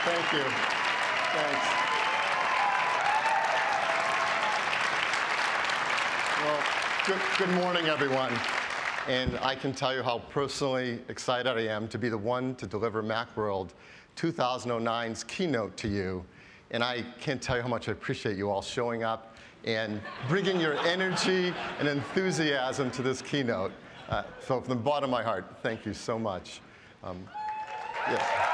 Thank you. Thanks. Well, good morning, everyone. And I can tell you how personally excited I am to be the one to deliver Macworld 2009's keynote to you. And I can't tell you how much I appreciate you all showing up and bringing your energy and enthusiasm to this keynote. So from the bottom of my heart, thank you so much. Yeah.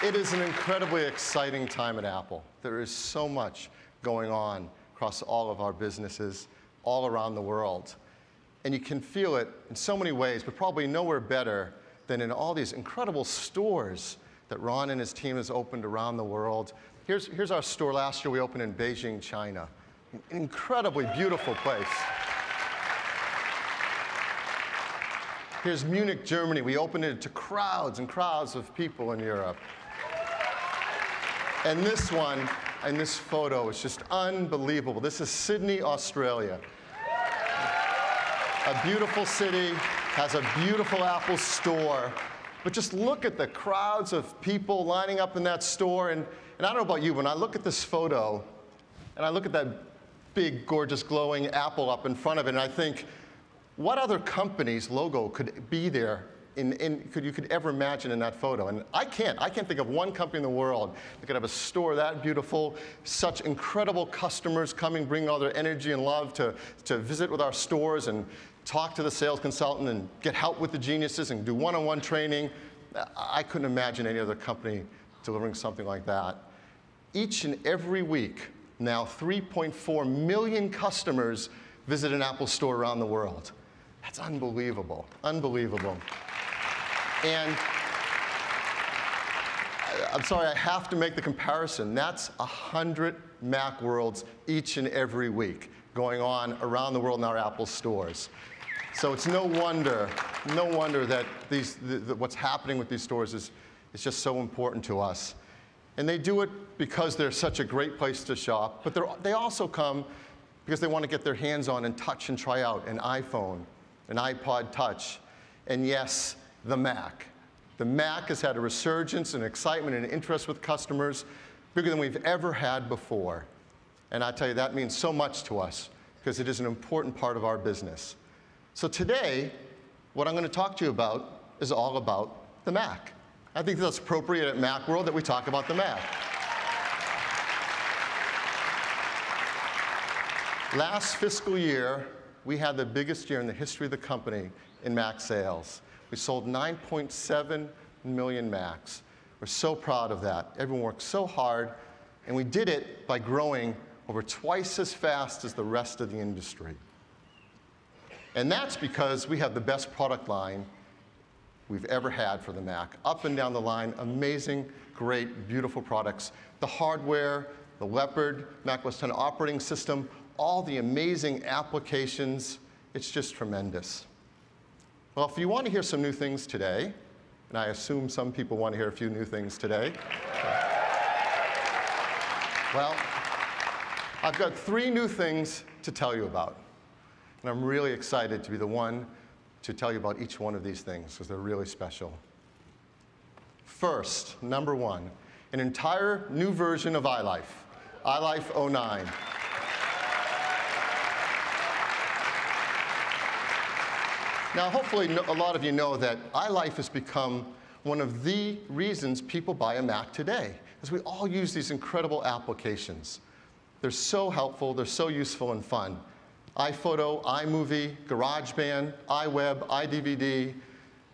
It is an incredibly exciting time at Apple. There is so much going on across all of our businesses, all around the world. And you can feel it in so many ways, but probably nowhere better than in all these incredible stores that Ron and his team has opened around the world. Here's our store last year we opened in Beijing, China. An incredibly beautiful place. Here's Munich, Germany. We opened it to crowds and crowds of people in Europe. And this one, and this photo is just unbelievable. This is Sydney, Australia. A beautiful city, has a beautiful Apple store. But just look at the crowds of people lining up in that store. And I don't know about you, when I look at this photo, and I look at that big, gorgeous, glowing Apple up in front of it, and I think, what other company's logo could be there you could ever imagine in that photo? And I can't think of one company in the world that could have a store that beautiful, such incredible customers coming, bringing all their energy and love to visit with our stores and talk to the sales consultant and get help with the geniuses and do one-on-one training. I couldn't imagine any other company delivering something like that. Each and every week, now 3.4 million customers visit an Apple store around the world. That's unbelievable, unbelievable. And I'm sorry, I have to make the comparison. That's 100 Macworlds each and every week going on around the world in our Apple stores. So it's no wonder that what's happening with these stores is just so important to us. And they do it because they're such a great place to shop, but they also come because they want to get their hands on and touch and try out an iPhone, an iPod Touch, and yes, the Mac. The Mac has had a resurgence and excitement and interest with customers bigger than we've ever had before. And I tell you, that means so much to us because it is an important part of our business. So today, what I'm going to talk to you about is all about the Mac. I think that's appropriate at Macworld that we talk about the Mac. Last fiscal year, we had the biggest year in the history of the company in Mac sales. We sold 9.7 million Macs. We're so proud of that. Everyone worked so hard, and we did it by growing over twice as fast as the rest of the industry. And that's because we have the best product line we've ever had for the Mac. Up and down the line, amazing, great, beautiful products. The hardware, the Leopard, Mac OS X operating system, all the amazing applications, it's just tremendous. Well, if you want to hear some new things today, and I assume some people want to hear a few new things today, well, I've got 3 new things to tell you about. And I'm really excited to be the one to tell you about each one of these things because they're really special. First, number 1, an entire new version of iLife, iLife 09. Now, hopefully, a lot of you know that iLife has become one of the reasons people buy a Mac today, because we all use these incredible applications. They're so helpful, they're so useful and fun. iPhoto, iMovie, GarageBand, iWeb, iDVD.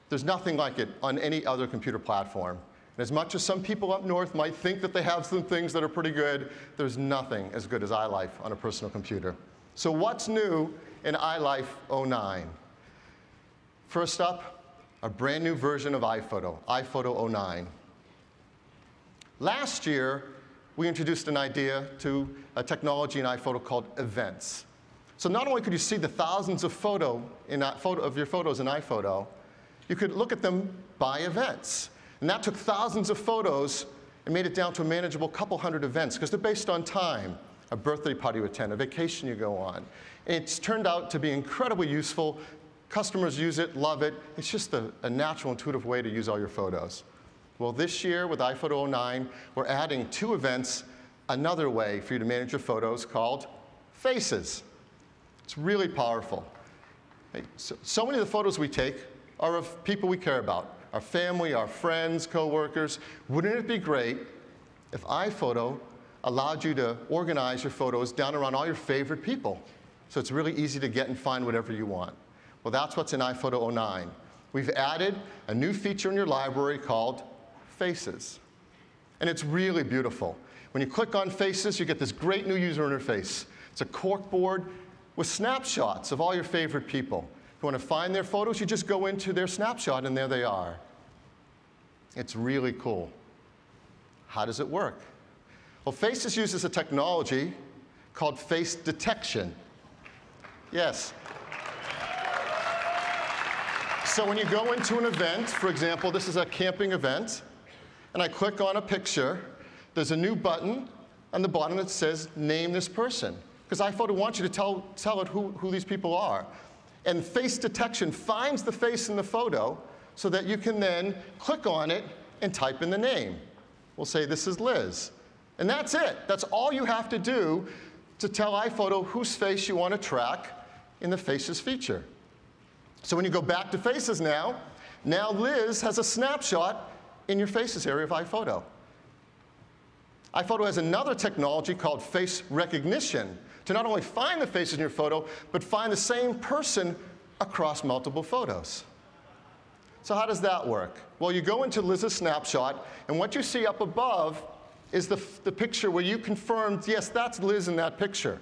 There's nothing like it on any other computer platform. And as much as some people up north might think that they have some things that are pretty good, there's nothing as good as iLife on a personal computer. So what's new in iLife 09? First up, a brand new version of iPhoto, iPhoto 09. Last year, we introduced an idea to a technology in iPhoto called events. So not only could you see the thousands of of your photos in iPhoto, you could look at them by events. And that took thousands of photos and made it down to a manageable couple hundred events, because they're based on time, a birthday party you attend, a vacation you go on. And it's turned out to be incredibly useful Customers use it, love it. It's just a natural, intuitive way to use all your photos. Well, this year with iPhoto 09, we're adding 2 events, another way for you to manage your photos called Faces. It's really powerful. So many of the photos we take are of people we care about, our family, our friends, coworkers. Wouldn't it be great if iPhoto allowed you to organize your photos down around all your favorite people? So it's really easy to get and find whatever you want. Well, that's what's in iPhoto 09. We've added a new feature in your library called Faces. And it's really beautiful. When you click on Faces, you get this great new user interface. It's a corkboard with snapshots of all your favorite people. If you want to find their photos, you just go into their snapshot, and there they are. It's really cool. How does it work? Well, Faces uses a technology called face detection. Yes. So when you go into an event, for example, this is a camping event, and I click on a picture, there's a new button on the bottom that says, name this person. Because iPhoto wants you to tell it who these people are. And face detection finds the face in the photo so that you can then click on it and type in the name. We'll say, this is Liz. And that's it. That's all you have to do to tell iPhoto whose face you want to track in the Faces feature. So when you go back to Faces now Liz has a snapshot in your Faces area of iPhoto. iPhoto has another technology called face recognition to not only find the faces in your photo, but find the same person across multiple photos. So how does that work? Well, you go into Liz's snapshot, and what you see up above is the picture where you confirmed, yes, that's Liz in that picture.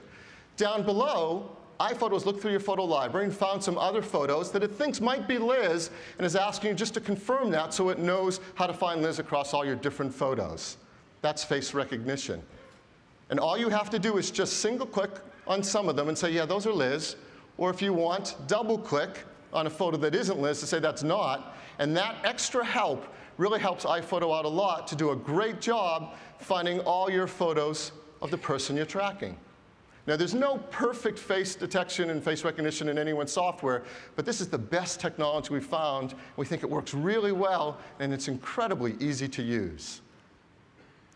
Down below, iPhoto has looked through your photo library and found some other photos that it thinks might be Liz, and is asking you just to confirm that so it knows how to find Liz across all your different photos. That's face recognition. And all you have to do is just single click on some of them and say, yeah, those are Liz. Or if you want, double click on a photo that isn't Liz to say that's not. And that extra help really helps iPhoto out a lot to do a great job finding all your photos of the person you're tracking. Now, there's no perfect face detection and face recognition in anyone's software, but this is the best technology we've found. We think it works really well, and it's incredibly easy to use.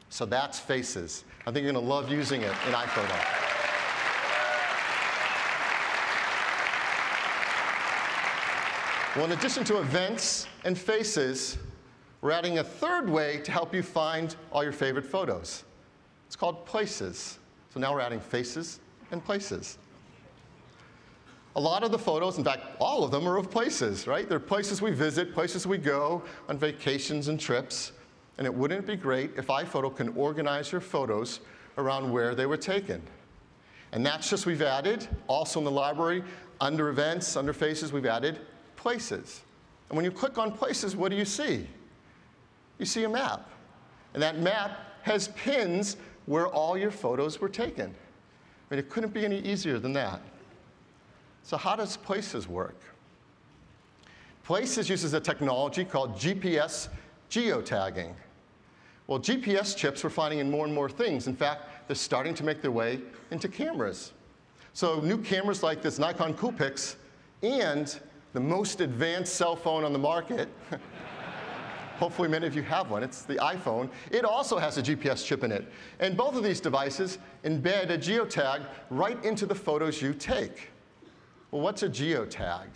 So that's Faces. I think you're going to love using it in iPhoto. Well, in addition to events and Faces, we're adding a third way to help you find all your favorite photos. It's called Places. So now we're adding Faces and Places. A lot of the photos, in fact, all of them are of places, right? They're places we visit, places we go on vacations and trips. And it wouldn't be great if iPhoto can organize your photos around where they were taken. And that's just we've added, also in the library, under Events, under Faces, we've added Places. And when you click on Places, what do you see? You see a map. And that map has pins where all your photos were taken. I mean, it couldn't be any easier than that. So how does Places work? Places uses a technology called GPS geotagging. Well, GPS chips we're finding in more and more things. In fact, they're starting to make their way into cameras. So new cameras like this Nikon Coolpix and the most advanced cell phone on the market, hopefully many of you have one, it's the iPhone, it also has a GPS chip in it. And both of these devices embed a geotag right into the photos you take. Well, what's a geotag?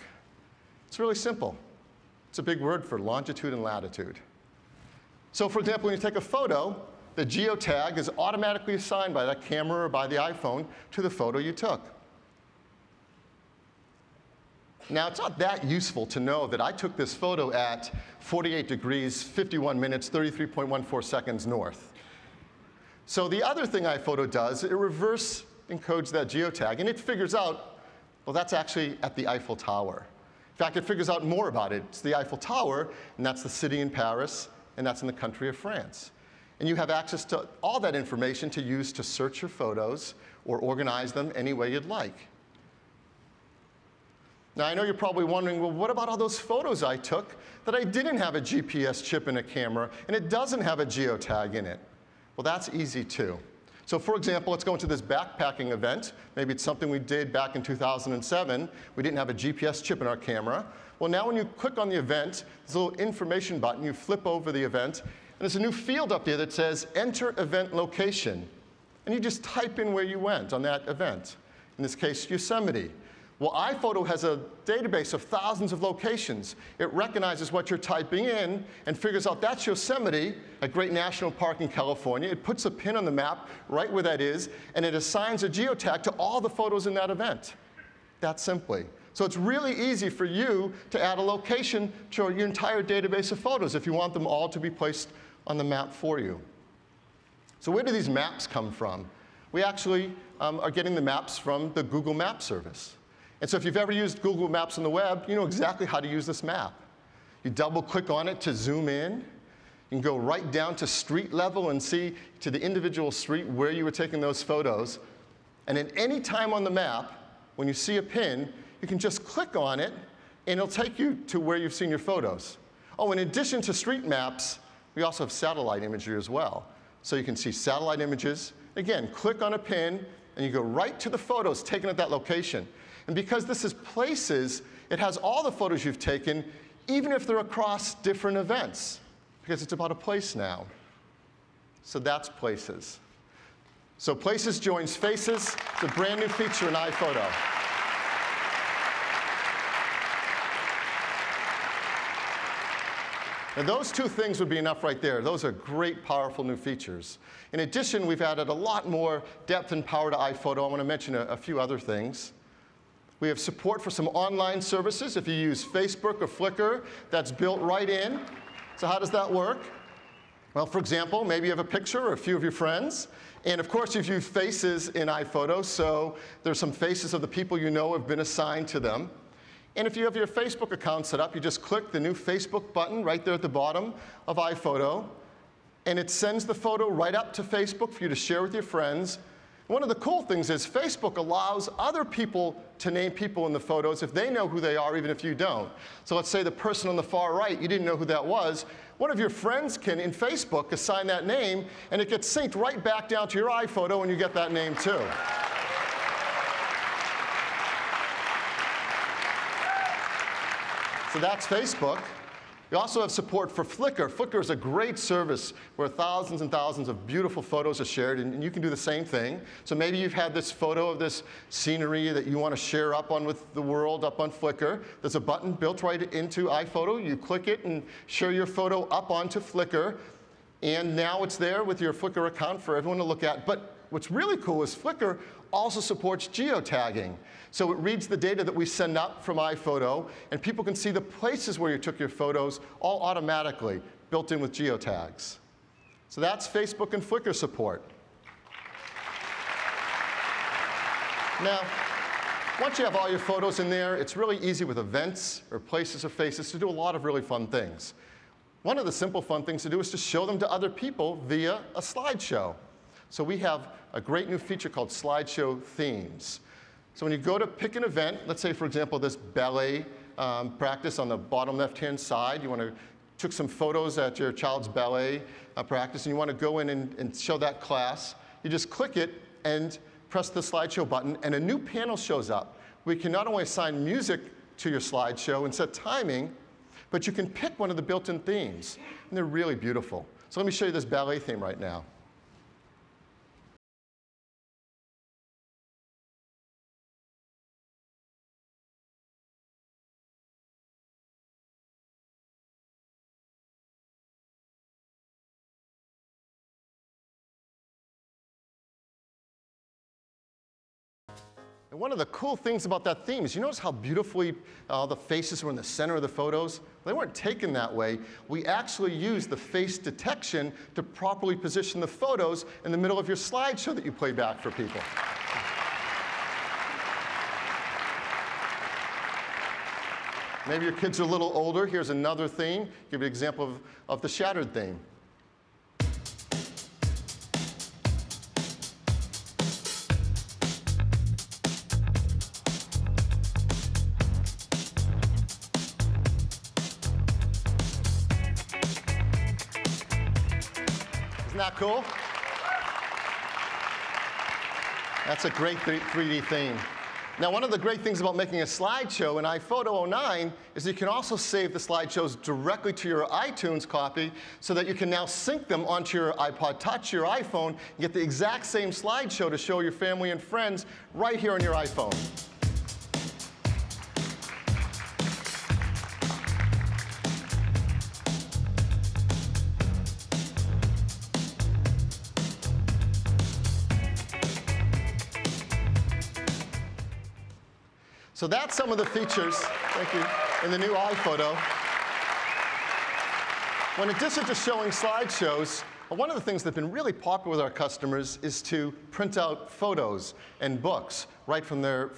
It's really simple. It's a big word for longitude and latitude. So for example, when you take a photo, the geotag is automatically assigned by that camera or by the iPhone to the photo you took. Now, it's not that useful to know that I took this photo at 48 degrees, 51 minutes, 33.14 seconds north. So the other thing iPhoto does, it reverse encodes that geotag, and it figures out, well, that's actually at the Eiffel Tower. In fact, it figures out more about it. It's the Eiffel Tower, and that's the city in Paris, and that's in the country of France. And you have access to all that information to use to search your photos or organize them any way you'd like. Now, I know you're probably wondering, well, what about all those photos I took that I didn't have a GPS chip in a camera, and it doesn't have a geotag in it? Well, that's easy, too. So for example, let's go into this backpacking event. Maybe it's something we did back in 2007. We didn't have a GPS chip in our camera. Well, now when you click on the event, there's a little information button. You flip over the event, and there's a new field up there that says Enter Event Location. And you just type in where you went on that event. In this case, Yosemite. Well, iPhoto has a database of thousands of locations. It recognizes what you're typing in and figures out that's Yosemite, a great national park in California. It puts a pin on the map right where that is, and it assigns a geotag to all the photos in that event. That simply. So it's really easy for you to add a location to your entire database of photos if you want them all to be placed on the map for you. So where do these maps come from? We actually are getting the maps from the Google Maps service. And so if you've ever used Google Maps on the web, you know exactly how to use this map. You double-click on it to zoom in. You can go right down to street level and see to the individual street where you were taking those photos. And at any time on the map, when you see a pin, you can just click on it, and it'll take you to where you've seen your photos. Oh, in addition to street maps, we also have satellite imagery as well. So you can see satellite images. Again, click on a pin, and you go right to the photos taken at that location. And because this is places, it has all the photos you've taken, even if they're across different events, because it's about a place now. So that's Places. So Places joins Faces. It's a brand new feature in iPhoto. Now those two things would be enough right there. Those are great, powerful new features. In addition, we've added a lot more depth and power to iPhoto. I want to mention a few other things. We have support for some online services. If you use Facebook or Flickr, that's built right in. So how does that work? Well, for example, maybe you have a picture or a few of your friends. And of course, you've used faces in iPhoto, so there's some faces of the people you know have been assigned to them. And if you have your Facebook account set up, you just click the new Facebook button right there at the bottom of iPhoto, and it sends the photo right up to Facebook for you to share with your friends. One of the cool things is Facebook allows other people to name people in the photos if they know who they are, even if you don't. So let's say the person on the far right, you didn't know who that was. One of your friends can, in Facebook, assign that name, and it gets synced right back down to your iPhoto, and you get that name too. So that's Facebook. We also have support for Flickr. Flickr is a great service where thousands and thousands of beautiful photos are shared, and you can do the same thing. So maybe you've had this photo of this scenery that you want to share up on with the world up on Flickr. There's a button built right into iPhoto. You click it and share your photo up onto Flickr. And now it's there with your Flickr account for everyone to look at. But what's really cool is Flickr also supports geotagging. So it reads the data that we send up from iPhoto, and people can see the places where you took your photos all automatically, built in with geotags. So that's Facebook and Flickr support. Now, once you have all your photos in there, it's really easy with events or places or faces to do a lot of really fun things. One of the simple fun things to do is to show them to other people via a slideshow. So we have a great new feature called Slideshow Themes. So when you go to pick an event, let's say, for example, this ballet practice on the bottom left-hand side, you took some photos at your child's ballet practice, and you want to go in and show that class. You just click it and press the slideshow button, and a new panel shows up. We can not only assign music to your slideshow and set timing, but you can pick one of the built-in themes, and they're really beautiful. So let me show you this ballet theme right now. And one of the cool things about that theme is, you notice how beautifully the faces were in the center of the photos? They weren't taken that way. We actually used the face detection to properly position the photos in the middle of your slideshow that you play back for people. Maybe your kids are a little older. Here's another theme. Give you an example of the shattered theme. Isn't that cool? That's a great 3D theme. Now, one of the great things about making a slideshow in iPhoto 09 is that you can also save the slideshows directly to your iTunes copy so that you can now sync them onto your iPod Touch, your iPhone, and get the exact same slideshow to show your family and friends right here on your iPhone. So that's some of the features, thank you, in the new iPhoto. Well, in addition to showing slideshows, one of the things that's been really popular with our customers is to print out photos and books right from their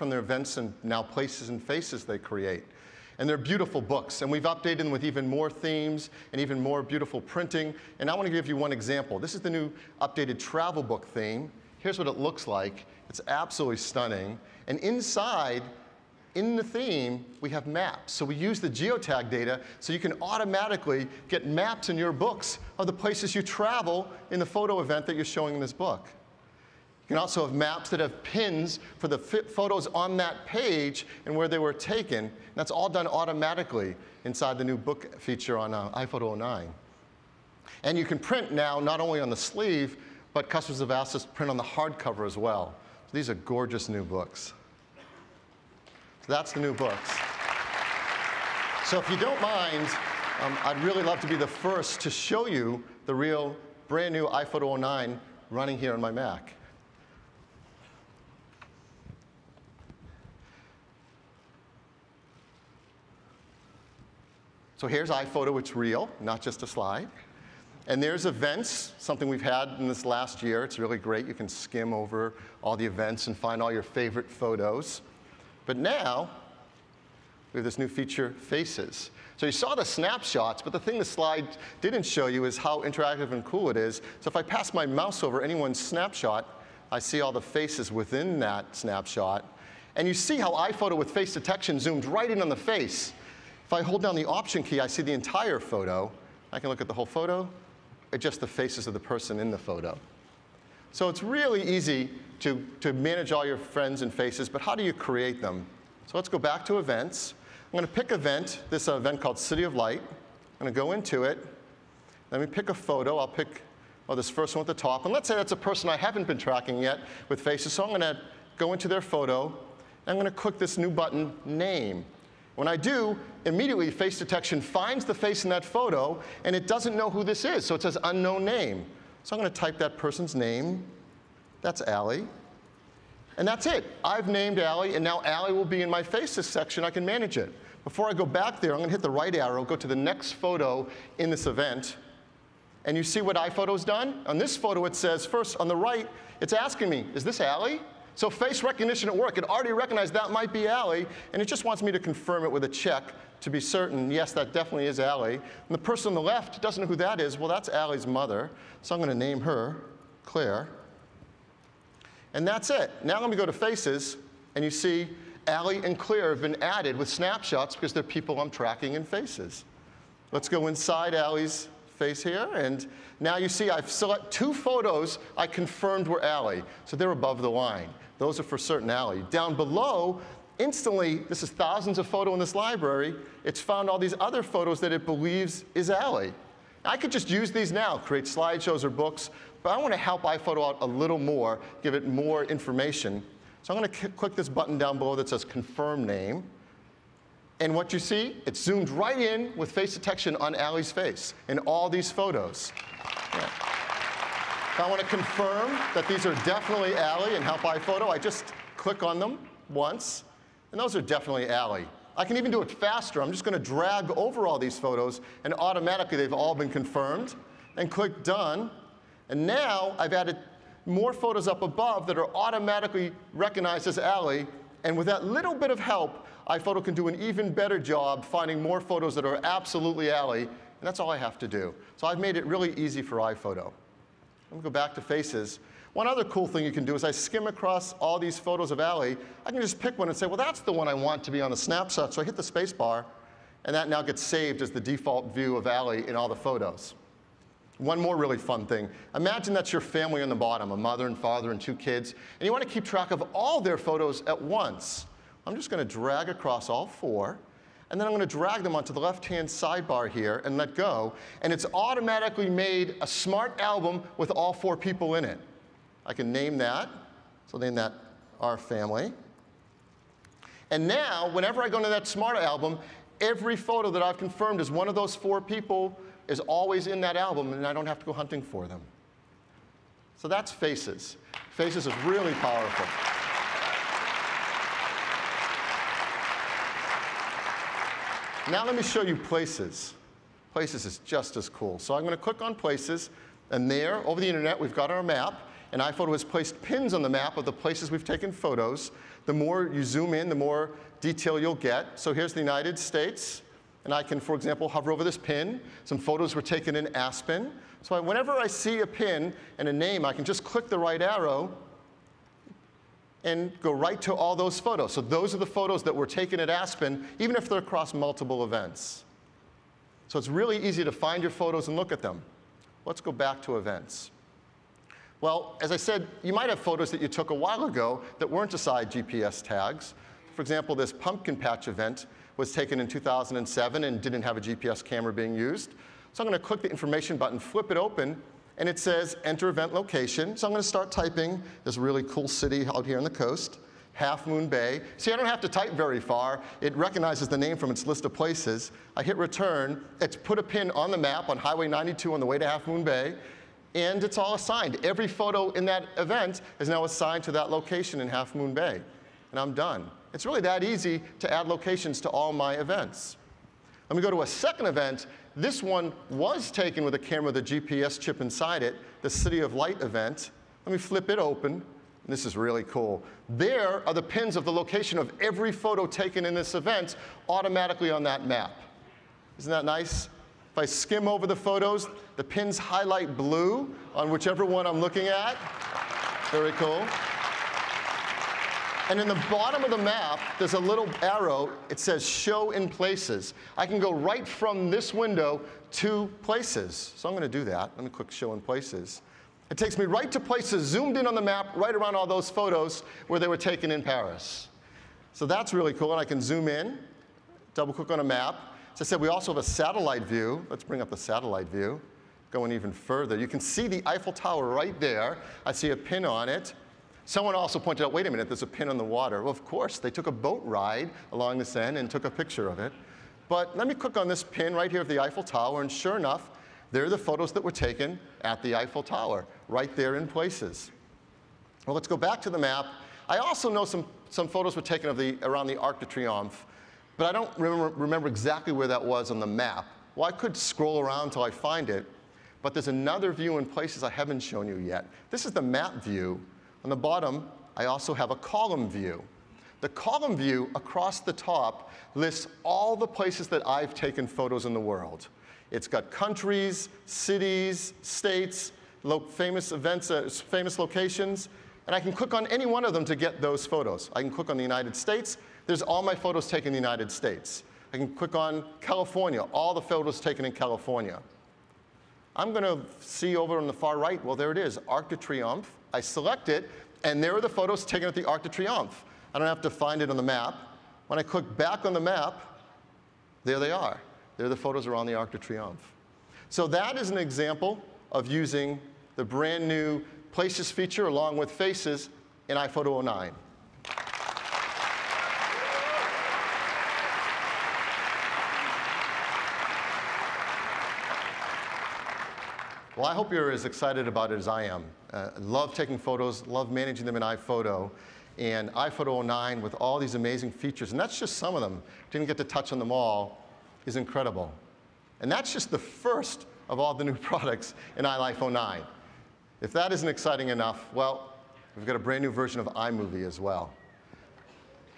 events and now places and faces they create. And they're beautiful books, and we've updated them with even more themes and even more beautiful printing. And I want to give you one example. This is the new updated travel book theme. Here's what it looks like. It's absolutely stunning. And inside, in the theme, we have maps. So we use the geotag data so you can automatically get maps in your books of the places you travel in the photo event that you're showing in this book. You can also have maps that have pins for the photos on that page and where they were taken. And that's all done automatically inside the new book feature on iPhoto 09. And you can print now not only on the sleeve, but customers have asked us to print on the hardcover as well. So these are gorgeous new books. So that's the new books. So if you don't mind, I'd really love to be the first to show you the real brand new iPhoto 09 running here on my Mac. So here's iPhoto, it's real, not just a slide. And there's events, something we've had in this last year. It's really great. You can skim over all the events and find all your favorite photos. But now, we have this new feature, Faces. So you saw the snapshots, but the thing the slide didn't show you is how interactive and cool it is. So if I pass my mouse over anyone's snapshot, I see all the faces within that snapshot. And you see how iPhoto with face detection zoomed right in on the face. If I hold down the Option key, I see the entire photo. I can look at the whole photo, just the faces of the person in the photo. So it's really easy to manage all your friends and faces, but how do you create them? So let's go back to events. I'm going to pick this event called City of Light. I'm going to go into it. Let me pick a photo. I'll pick this first one at the top. And let's say that's a person I haven't been tracking yet with faces. So I'm going to go into their photo. And I'm going to click this new button, Name. When I do, immediately face detection finds the face in that photo, and it doesn't know who this is, so it says unknown name. So I'm going to type that person's name. That's Allie. And that's it. I've named Allie, and now Allie will be in my Faces section. I can manage it. Before I go back there, I'm going to hit the right arrow, go to the next photo in this event, and you see what iPhoto's done? On this photo, it says, first, on the right, it's asking me, is this Allie? So face recognition at work, it already recognized that might be Allie, and it just wants me to confirm it with a check to be certain, yes, that definitely is Allie. And the person on the left doesn't know who that is. Well, that's Allie's mother, so I'm going to name her Claire. And that's it. Now I'm going to go to Faces, and you see Allie and Claire have been added with snapshots because they're people I'm tracking in Faces. Let's go inside Allie's face here, and now you see I've selected 2 photos I confirmed were Allie, so they're above the line. Those are for certain Allie. Down below, instantly, this is thousands of photos in this library, it's found all these other photos that it believes is Allie. I could just use these now, create slideshows or books, but I want to help iPhoto out a little more, give it more information. So I'm going to click this button down below that says Confirm Name. And what you see, it zoomed right in with face detection on Allie's face in all these photos. Yeah. If I want to confirm that these are definitely Allie and help iPhoto, I just click on them once, and those are definitely Allie. I can even do it faster. I'm just going to drag over all these photos, and automatically they've all been confirmed, and click Done. And now I've added more photos up above that are automatically recognized as Allie, and with that little bit of help, iPhoto can do an even better job finding more photos that are absolutely Allie, and that's all I have to do. So I've made it really easy for iPhoto. Let me go back to Faces. One other cool thing you can do is I skim across all these photos of Allie. I can just pick one and say, well, that's the one I want to be on the snapshot. So I hit the space bar, and that now gets saved as the default view of Allie in all the photos. One more really fun thing. Imagine that's your family on the bottom, a mother and father and 2 kids, and you want to keep track of all their photos at once. I'm just going to drag across all 4, and then I'm going to drag them onto the left-hand sidebar here and let go, and it's automatically made a smart album with all 4 people in it. I can name that. So I'll name that Our Family. And now, whenever I go into that smart album, every photo that I've confirmed is one of those 4 people is always in that album, and I don't have to go hunting for them. So that's Faces. Faces is really powerful. Now let me show you Places. Places is just as cool. So I'm going to click on Places, and there, over the internet, we've got our map, and iPhoto has placed pins on the map of the places we've taken photos. The more you zoom in, the more detail you'll get. So here's the United States, and I can, for example, hover over this pin. Some photos were taken in Aspen. So whenever I see a pin and a name, I can just click the right arrow and go right to all those photos. So those are the photos that were taken at Aspen, even if they're across multiple events. So it's really easy to find your photos and look at them. Let's go back to events. Well, as I said, you might have photos that you took a while ago that weren't assigned GPS tags. For example, this pumpkin patch event was taken in 2007 and didn't have a GPS camera being used. So I'm going to click the information button, flip it open, and it says enter event location. So I'm going to start typing this really cool city out here on the coast, Half Moon Bay. See, I don't have to type very far. It recognizes the name from its list of places. I hit return. It's put a pin on the map on Highway 92 on the way to Half Moon Bay, and it's all assigned. Every photo in that event is now assigned to that location in Half Moon Bay, and I'm done. It's really that easy to add locations to all my events. Let me go to a second event. This one was taken with a camera with a GPS chip inside it, the City of Light event. Let me flip it open. And this is really cool. There are the pins of the location of every photo taken in this event automatically on that map. Isn't that nice? If I skim over the photos, the pins highlight blue on whichever one I'm looking at. Very cool. And in the bottom of the map, there's a little arrow. It says Show in Places. I can go right from this window to Places. So I'm going to do that. Let me click Show in Places. It takes me right to places zoomed in on the map, right around all those photos where they were taken in Paris. So that's really cool. And I can zoom in, double click on a map. As I said, we also have a satellite view. Let's bring up the satellite view. Going even further, you can see the Eiffel Tower right there. I see a pin on it. Someone also pointed out, wait a minute, there's a pin on the water. Well, of course, they took a boat ride along this end and took a picture of it. But let me click on this pin right here of the Eiffel Tower, and sure enough, there are the photos that were taken at the Eiffel Tower, right there in Places. Well, let's go back to the map. I also know some photos were taken of around the Arc de Triomphe, but I don't remember exactly where that was on the map. Well, I could scroll around until I find it, but there's another view in Places I haven't shown you yet. This is the map view. On the bottom, I also have a column view. The column view across the top lists all the places that I've taken photos in the world. It's got countries, cities, states, famous events, famous locations, and I can click on any one of them to get those photos. I can click on the United States. There's all my photos taken in the United States. I can click on California, all the photos taken in California. I'm going to see over on the far right, well, there it is, Arc de Triomphe. I select it, and there are the photos taken at the Arc de Triomphe. I don't have to find it on the map. When I click back on the map, there they are. There the photos are on the Arc de Triomphe. So that is an example of using the brand new Places feature along with Faces in iPhoto 09. Well, I hope you're as excited about it as I am. Love taking photos, love managing them in iPhoto. And iPhoto 09 with all these amazing features, and that's just some of them, didn't get to touch on them all, is incredible. And that's just the first of all the new products in iPhone 09. If that isn't exciting enough, well, we've got a brand new version of iMovie as well.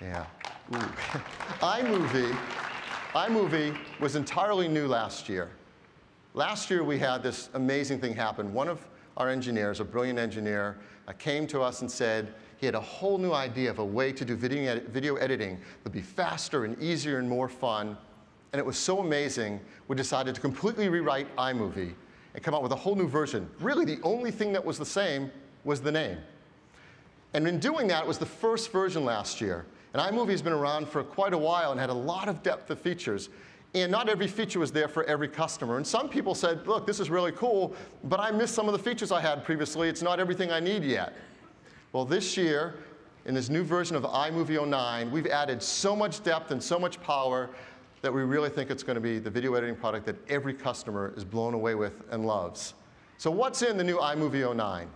Yeah. iMovie was entirely new last year. Last year, we had this amazing thing happen. One of our engineers, a brilliant engineer, came to us and said he had a whole new idea of a way to do video editing that would be faster and easier and more fun. And it was so amazing, we decided to completely rewrite iMovie. and come out with a whole new version. Really, the only thing that was the same was the name. And in doing that, it was the first version last year. And iMovie has been around for quite a while and had a lot of depth of features. And not every feature was there for every customer. And some people said, look, this is really cool, but I missed some of the features I had previously. It's not everything I need yet. Well, this year, in this new version of iMovie 09, we've added so much depth and so much power that we really think it's going to be the video editing product that every customer is blown away with and loves. So what's in the new iMovie 09?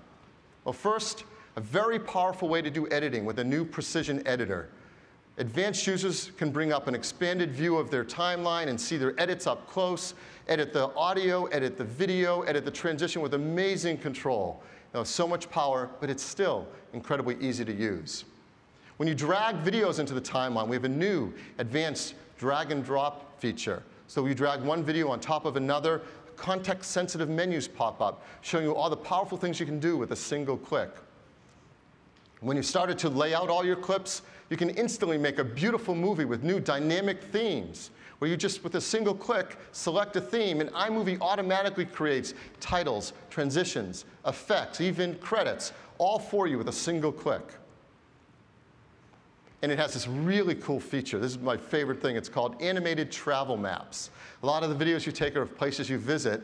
Well, first, a very powerful way to do editing with a new precision editor. Advanced users can bring up an expanded view of their timeline and see their edits up close, edit the audio, edit the video, edit the transition with amazing control. Now, so much power, but it's still incredibly easy to use. When you drag videos into the timeline, we have a new advanced drag and drop feature. So you drag one video on top of another, context-sensitive menus pop up, showing you all the powerful things you can do with a single click. When you started to lay out all your clips, you can instantly make a beautiful movie with new dynamic themes, where you just, with a single click, select a theme, and iMovie automatically creates titles, transitions, effects, even credits, all for you with a single click. And it has this really cool feature. This is my favorite thing. It's called animated travel maps. A lot of the videos you take are of places you visit.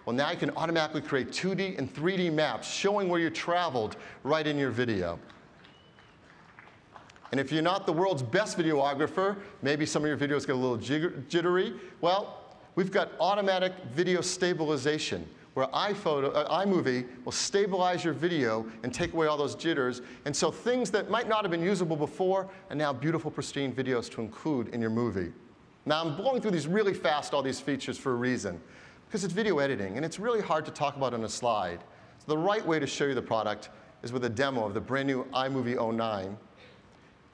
Well, now you can automatically create 2D and 3D maps showing where you traveled right in your video. And if you're not the world's best videographer, maybe some of your videos get a little jittery, well, we've got automatic video stabilization, where iMovie will stabilize your video and take away all those jitters. And so things that might not have been usable before are now beautiful, pristine videos to include in your movie. Now, I'm blowing through these really fast, all these features, for a reason. Because it's video editing, and it's really hard to talk about on a slide. So the right way to show you the product is with a demo of the brand new iMovie 09.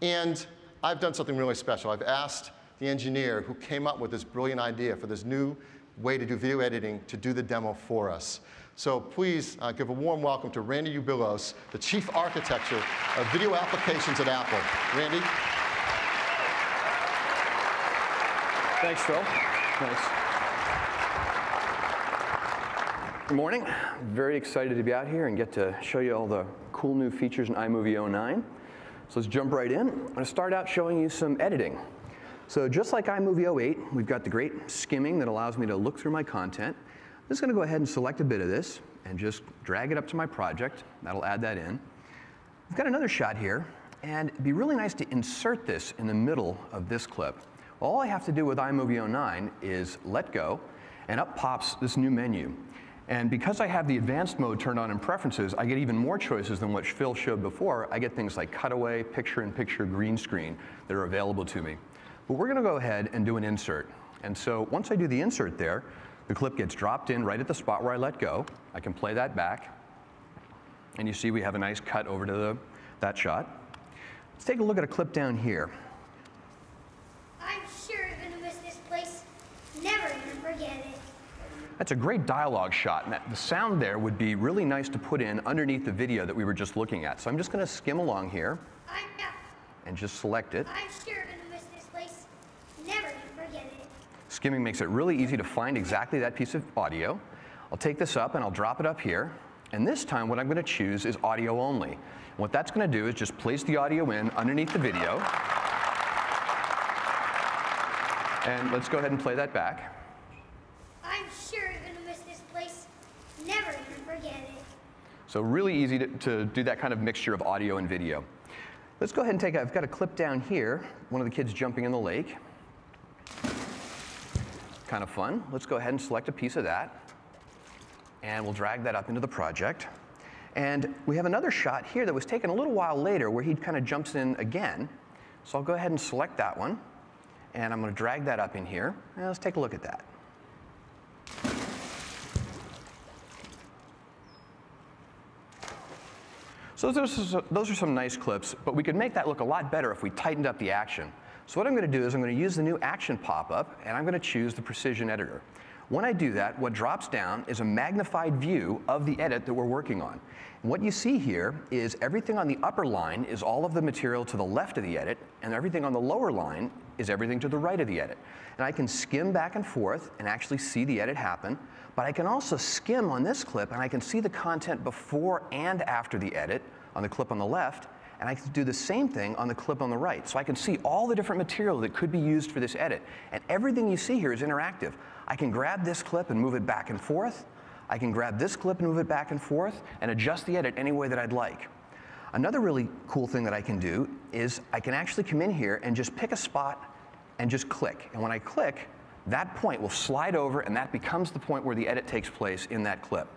And I've done something really special. I've asked the engineer who came up with this brilliant idea for this new way to do video editing to do the demo for us. So please give a warm welcome to Randy Ubilos, the Chief Architect of Video Applications at Apple. Randy? Thanks, Phil. Thanks. Good morning. Very excited to be out here and get to show you all the cool new features in iMovie 09. So let's jump right in. I'm going to start out showing you some editing. So just like iMovie 08, we've got the great skimming that allows me to look through my content. I'm just going to go ahead and select a bit of this and just drag it up to my project. That'll add that in. We've got another shot here, and it'd be really nice to insert this in the middle of this clip. Well, all I have to do with iMovie 09 is let go, and up pops this new menu. And because I have the advanced mode turned on in preferences, I get even more choices than what Phil showed before. I get things like cutaway, picture-in-picture, green screen that are available to me. But we're going to go ahead and do an insert. And so once I do the insert there, the clip gets dropped in right at the spot where I let go. I can play that back. And you see we have a nice cut over to that shot. Let's take a look at a clip down here. I'm sure you're going to miss this place. Never even forget it. That's a great dialogue shot, and the sound there would be really nice to put in underneath the video that we were just looking at. So I'm just going to skim along here and just select it. I'm sure you're going to miss this place. Never even forget it. Skimming makes it really easy to find exactly that piece of audio. I'll take this up and I'll drop it up here. And this time what I'm going to choose is audio only. And what that's going to do is just place the audio in underneath the video. And let's go ahead and play that back. I'm sure you're going to miss this place. Never even forget it. So really easy to do that kind of mixture of audio and video. Let's go ahead and I've got a clip down here, one of the kids jumping in the lake. Kind of fun. Let's go ahead and select a piece of that. And we'll drag that up into the project. And we have another shot here that was taken a little while later where he kind of jumps in again. So I'll go ahead and select that one. And I'm going to drag that up in here. And let's take a look at that. So those are some nice clips, but we could make that look a lot better if we tightened up the action. So what I'm going to do is I'm going to use the new action pop-up, and I'm going to choose the precision editor. When I do that, what drops down is a magnified view of the edit that we're working on. And what you see here is everything on the upper line is all of the material to the left of the edit, and everything on the lower line is everything to the right of the edit. And I can skim back and forth and actually see the edit happen, but I can also skim on this clip and I can see the content before and after the edit on the clip on the left, and I can do the same thing on the clip on the right. So I can see all the different material that could be used for this edit. And everything you see here is interactive. I can grab this clip and move it back and forth. I can grab this clip and move it back and forth and adjust the edit any way that I'd like. Another really cool thing that I can do is I can actually come in here and just pick a spot and just click. And when I click, that point will slide over and that becomes the point where the edit takes place in that clip.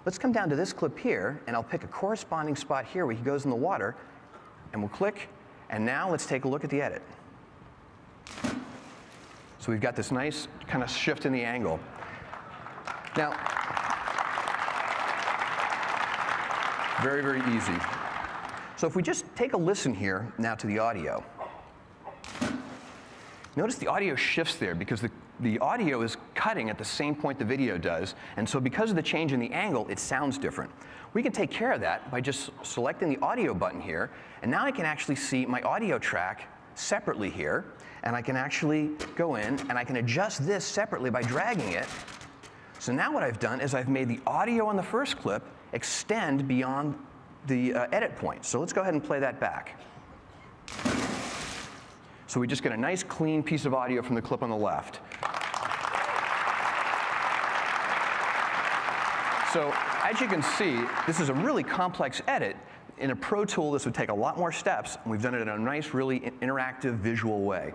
Let's come down to this clip here and I'll pick a corresponding spot here where he goes in the water and we'll click, and now let's take a look at the edit. So we've got this nice kind of shift in the angle. Now, very, very easy. So if we just take a listen here now to the audio, notice the audio shifts there because the audio is cutting at the same point the video does, and so because of the change in the angle, it sounds different. We can take care of that by just selecting the audio button here, and now I can actually see my audio track separately here, and I can actually go in and I can adjust this separately by dragging it. So now what I've done is I've made the audio on the first clip extend beyond the edit point. So let's go ahead and play that back. So we just get a nice clean piece of audio from the clip on the left. So as you can see, this is a really complex edit. In a Pro Tool, this would take a lot more steps, and we've done it in a nice, really interactive, visual way.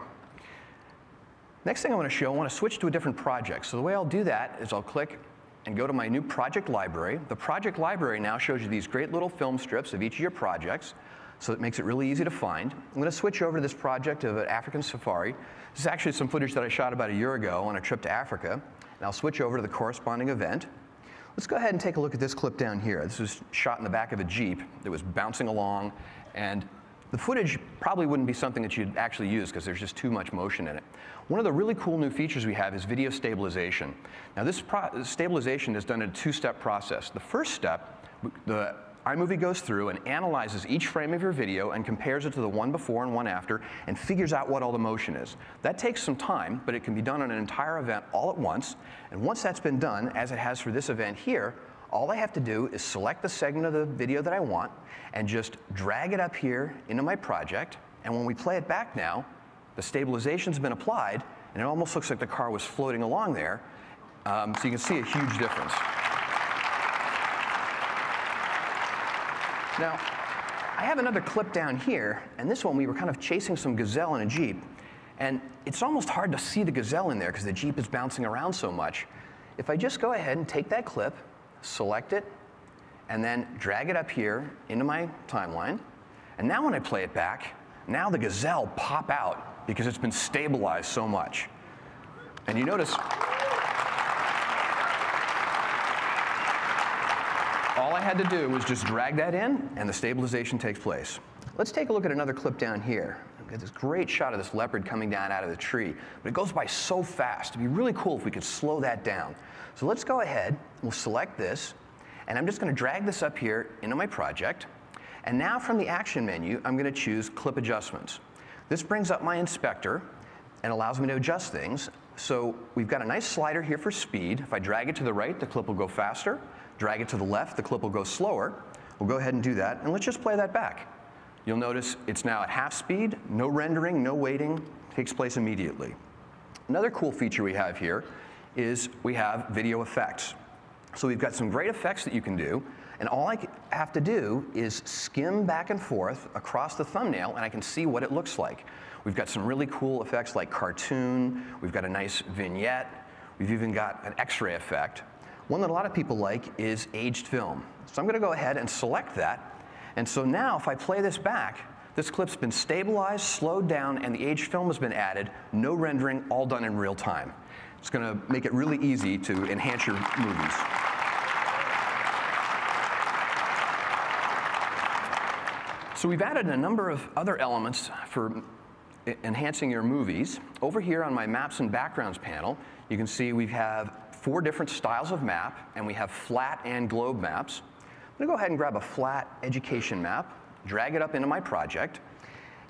Next thing I want to show, I want to switch to a different project. So the way I'll do that is I'll click and go to my new project library. The project library now shows you these great little film strips of each of your projects, so it makes it really easy to find. I'm going to switch over to this project of an African safari. This is actually some footage that I shot about a year ago on a trip to Africa, and I'll switch over to the corresponding event. Let's go ahead and take a look at this clip down here. This was shot in the back of a Jeep that was bouncing along, and the footage probably wouldn't be something that you'd actually use because there's just too much motion in it. One of the really cool new features we have is video stabilization. Now this stabilization is done in a two-step process. The first step, the iMovie goes through and analyzes each frame of your video and compares it to the one before and one after and figures out what all the motion is. That takes some time, but it can be done on an entire event all at once. And once that's been done, as it has for this event here, all I have to do is select the segment of the video that I want and just drag it up here into my project. And when we play it back now, the stabilization's been applied, and it almost looks like the car was floating along there. So you can see a huge difference. Now, I have another clip down here, and this one we were kind of chasing some gazelle in a Jeep. And it's almost hard to see the gazelle in there because the Jeep is bouncing around so much. If I just go ahead and take that clip, select it, and then drag it up here into my timeline, and now when I play it back, now the gazelle pop out because it's been stabilized so much. And you notice, all I had to do was just drag that in, and the stabilization takes place. Let's take a look at another clip down here. I've got this great shot of this leopard coming down out of the tree, but it goes by so fast. It'd be really cool if we could slow that down. So let's go ahead, we'll select this, and I'm just going to drag this up here into my project. And now from the action menu, I'm going to choose Clip Adjustments. This brings up my inspector and allows me to adjust things. So we've got a nice slider here for speed. If I drag it to the right, the clip will go faster. Drag it to the left, the clip will go slower. We'll go ahead and do that, and let's just play that back. You'll notice it's now at half speed, no rendering, no waiting, takes place immediately. Another cool feature we have here is we have video effects. So we've got some great effects that you can do, and all I have to do is skim back and forth across the thumbnail, and I can see what it looks like. We've got some really cool effects like cartoon, we've got a nice vignette, we've even got an X-ray effect. One that a lot of people like is aged film. So I'm going to go ahead and select that. And so now if I play this back, this clip's been stabilized, slowed down, and the aged film has been added. No rendering, all done in real time. It's going to make it really easy to enhance your movies. So we've added a number of other elements for enhancing your movies. Over here on my Maps and Backgrounds panel, you can see we have 4 different styles of map, and we have flat and globe maps. I'm going to go ahead and grab a flat education map, drag it up into my project,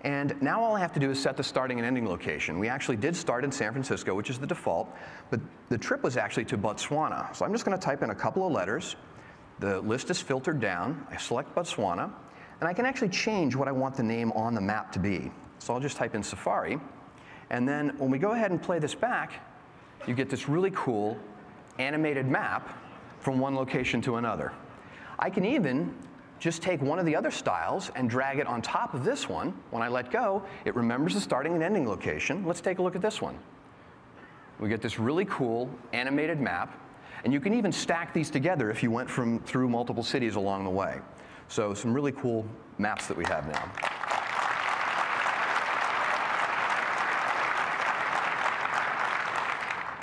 and now all I have to do is set the starting and ending location. We actually did start in San Francisco, which is the default, but the trip was actually to Botswana. So I'm just going to type in a couple of letters. The list is filtered down. I select Botswana, and I can actually change what I want the name on the map to be. So I'll just type in Safari, and then when we go ahead and play this back, you get this really cool animated map from one location to another. I can even just take one of the other styles and drag it on top of this one. When I let go, it remembers the starting and ending location. Let's take a look at this one. We get this really cool animated map, and you can even stack these together if you went through multiple cities along the way. So some really cool maps that we have now.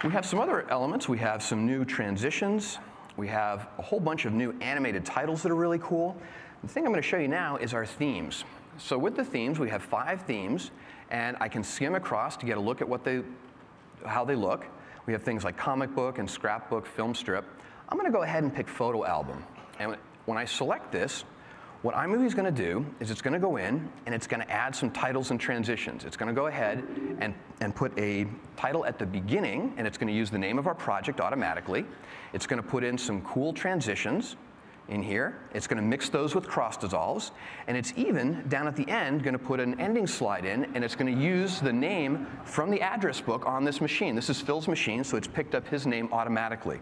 We have some other elements. We have some new transitions. We have a whole bunch of new animated titles that are really cool. The thing I'm going to show you now is our themes. So with the themes, we have 5 themes, and I can skim across to get a look at how they look. We have things like comic book and scrapbook, film strip. I'm going to go ahead and pick photo album. And when I select this, what iMovie is going to do is it's going to go in and it's going to add some titles and transitions. It's going to go ahead and put a title at the beginning, and it's going to use the name of our project automatically. It's going to put in some cool transitions in here. It's going to mix those with cross dissolves, and it's even, down at the end, going to put an ending slide in, and it's going to use the name from the address book on this machine. This is Phil's machine, so it's picked up his name automatically.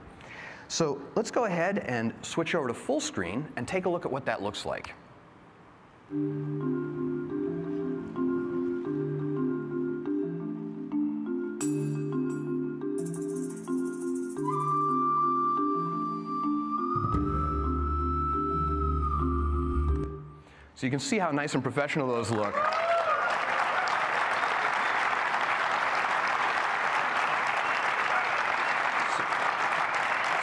So let's go ahead and switch over to full screen and take a look at what that looks like. So you can see how nice and professional those look.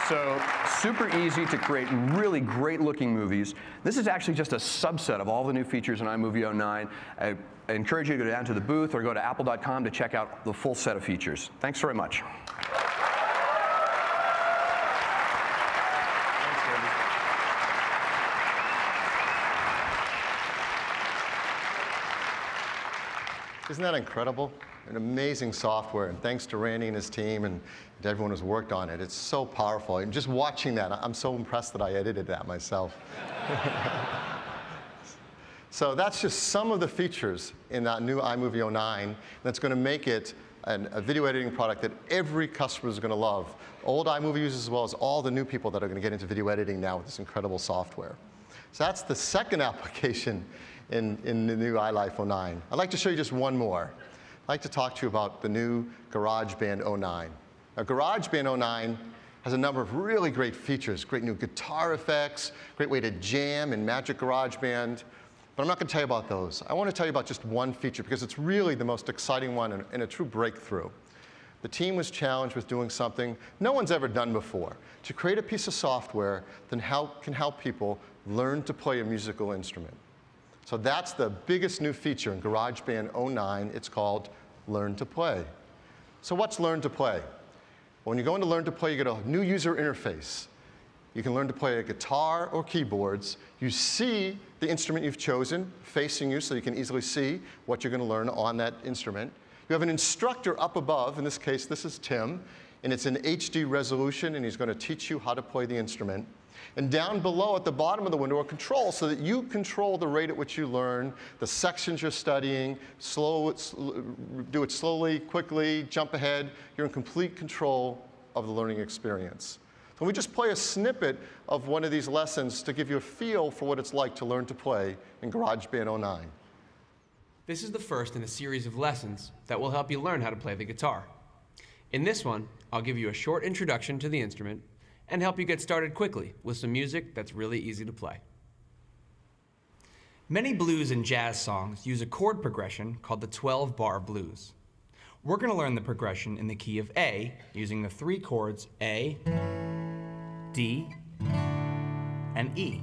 So super easy to create really great looking movies. This is actually just a subset of all the new features in iMovie 09. I encourage you to go down to the booth or go to apple.com to check out the full set of features. Thanks very much. Isn't that incredible? An amazing software, and thanks to Randy and his team and to everyone who's worked on it. It's so powerful. And just watching that, I'm so impressed that I edited that myself. So that's just some of the features in that new iMovie 09 that's going to make it a video editing product that every customer is going to love. Old iMovie users as well as all the new people that are going to get into video editing now with this incredible software. So that's the second application in the new iLife 09. I'd like to show you just one more. I'd like to talk to you about the new GarageBand 09. Now, GarageBand 09 has a number of really great features, great new guitar effects, great way to jam in Magic GarageBand. But I'm not going to tell you about those. I want to tell you about just one feature because it's really the most exciting one and a true breakthrough. The team was challenged with doing something no one's ever done before, to create a piece of software that can help people learn to play a musical instrument. So that's the biggest new feature in GarageBand 09. It's called Learn to Play. So what's Learn to Play? When you go into Learn to Play, you get a new user interface. You can learn to play a guitar or keyboards. You see the instrument you've chosen facing you so you can easily see what you're going to learn on that instrument. You have an instructor up above. In this case, this is Tim, and it's in HD resolution, and he's going to teach you how to play the instrument. And down below at the bottom of the window are controls so that you control the rate at which you learn, the sections you're studying, do it slowly, quickly, jump ahead. You're in complete control of the learning experience. So we just play a snippet of one of these lessons to give you a feel for what it's like to learn to play in GarageBand 09. This is the first in a series of lessons that will help you learn how to play the guitar. In this one, I'll give you a short introduction to the instrument and help you get started quickly with some music that's really easy to play. Many blues and jazz songs use a chord progression called the 12-bar blues. We're going to learn the progression in the key of A using the 3 chords A, D, and E.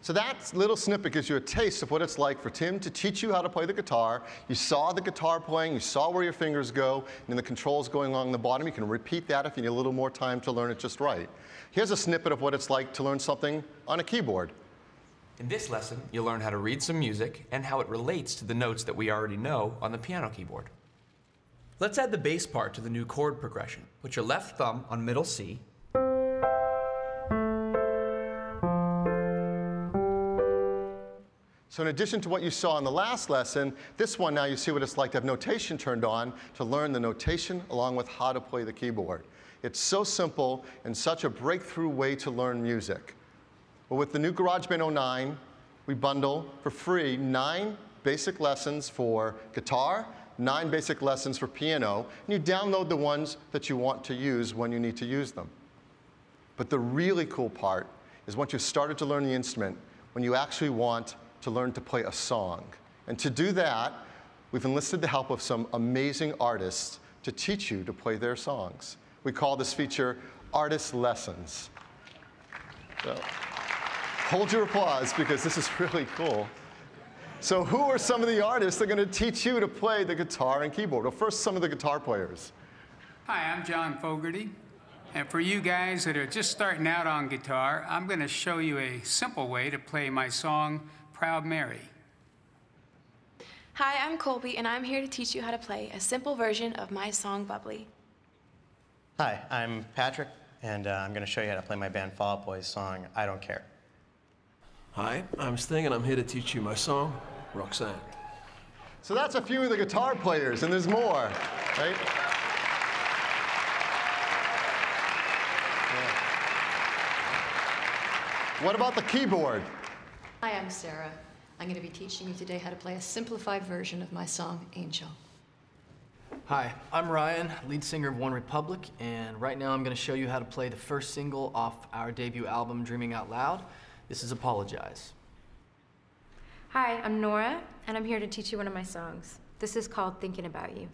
So that little snippet gives you a taste of what it's like for Tim to teach you how to play the guitar. You saw the guitar playing, you saw where your fingers go, and the controls going along the bottom. You can repeat that if you need a little more time to learn it just right. Here's a snippet of what it's like to learn something on a keyboard. In this lesson, you'll learn how to read some music and how it relates to the notes that we already know on the piano keyboard. Let's add the bass part to the new chord progression. Put your left thumb on middle C. So in addition to what you saw in the last lesson, this one now you see what it's like to have notation turned on to learn the notation along with how to play the keyboard. It's so simple and such a breakthrough way to learn music. Well, with the new GarageBand 09, we bundle for free 9 basic lessons for guitar, 9 basic lessons for piano, and you download the ones that you want to use when you need to use them. But the really cool part is once you've started to learn the instrument, when you actually want to learn to play a song. And to do that, we've enlisted the help of some amazing artists to teach you to play their songs. We call this feature Artist Lessons. So, hold your applause because this is really cool. So who are some of the artists that are going to teach you to play the guitar and keyboard? Well, first, some of the guitar players. Hi, I'm John Fogarty. And for you guys that are just starting out on guitar, I'm going to show you a simple way to play my song, Proud Mary. Hi, I'm Colby, and I'm here to teach you how to play a simple version of my song, Bubbly. Hi, I'm Patrick, and I'm going to show you how to play my band Fall Out Boy's song, I Don't Care. Hi, I'm Sting, and I'm here to teach you my song, Roxanne. So that's a few of the guitar players, and there's more, right? Yeah. What about the keyboard? Hi, I'm Sarah. I'm going to be teaching you today how to play a simplified version of my song, Angel. Hi, I'm Ryan, lead singer of One Republic, and right now I'm going to show you how to play the first single off our debut album, Dreaming Out Loud. This is Apologize. Hi, I'm Nora, and I'm here to teach you one of my songs. This is called Thinking About You.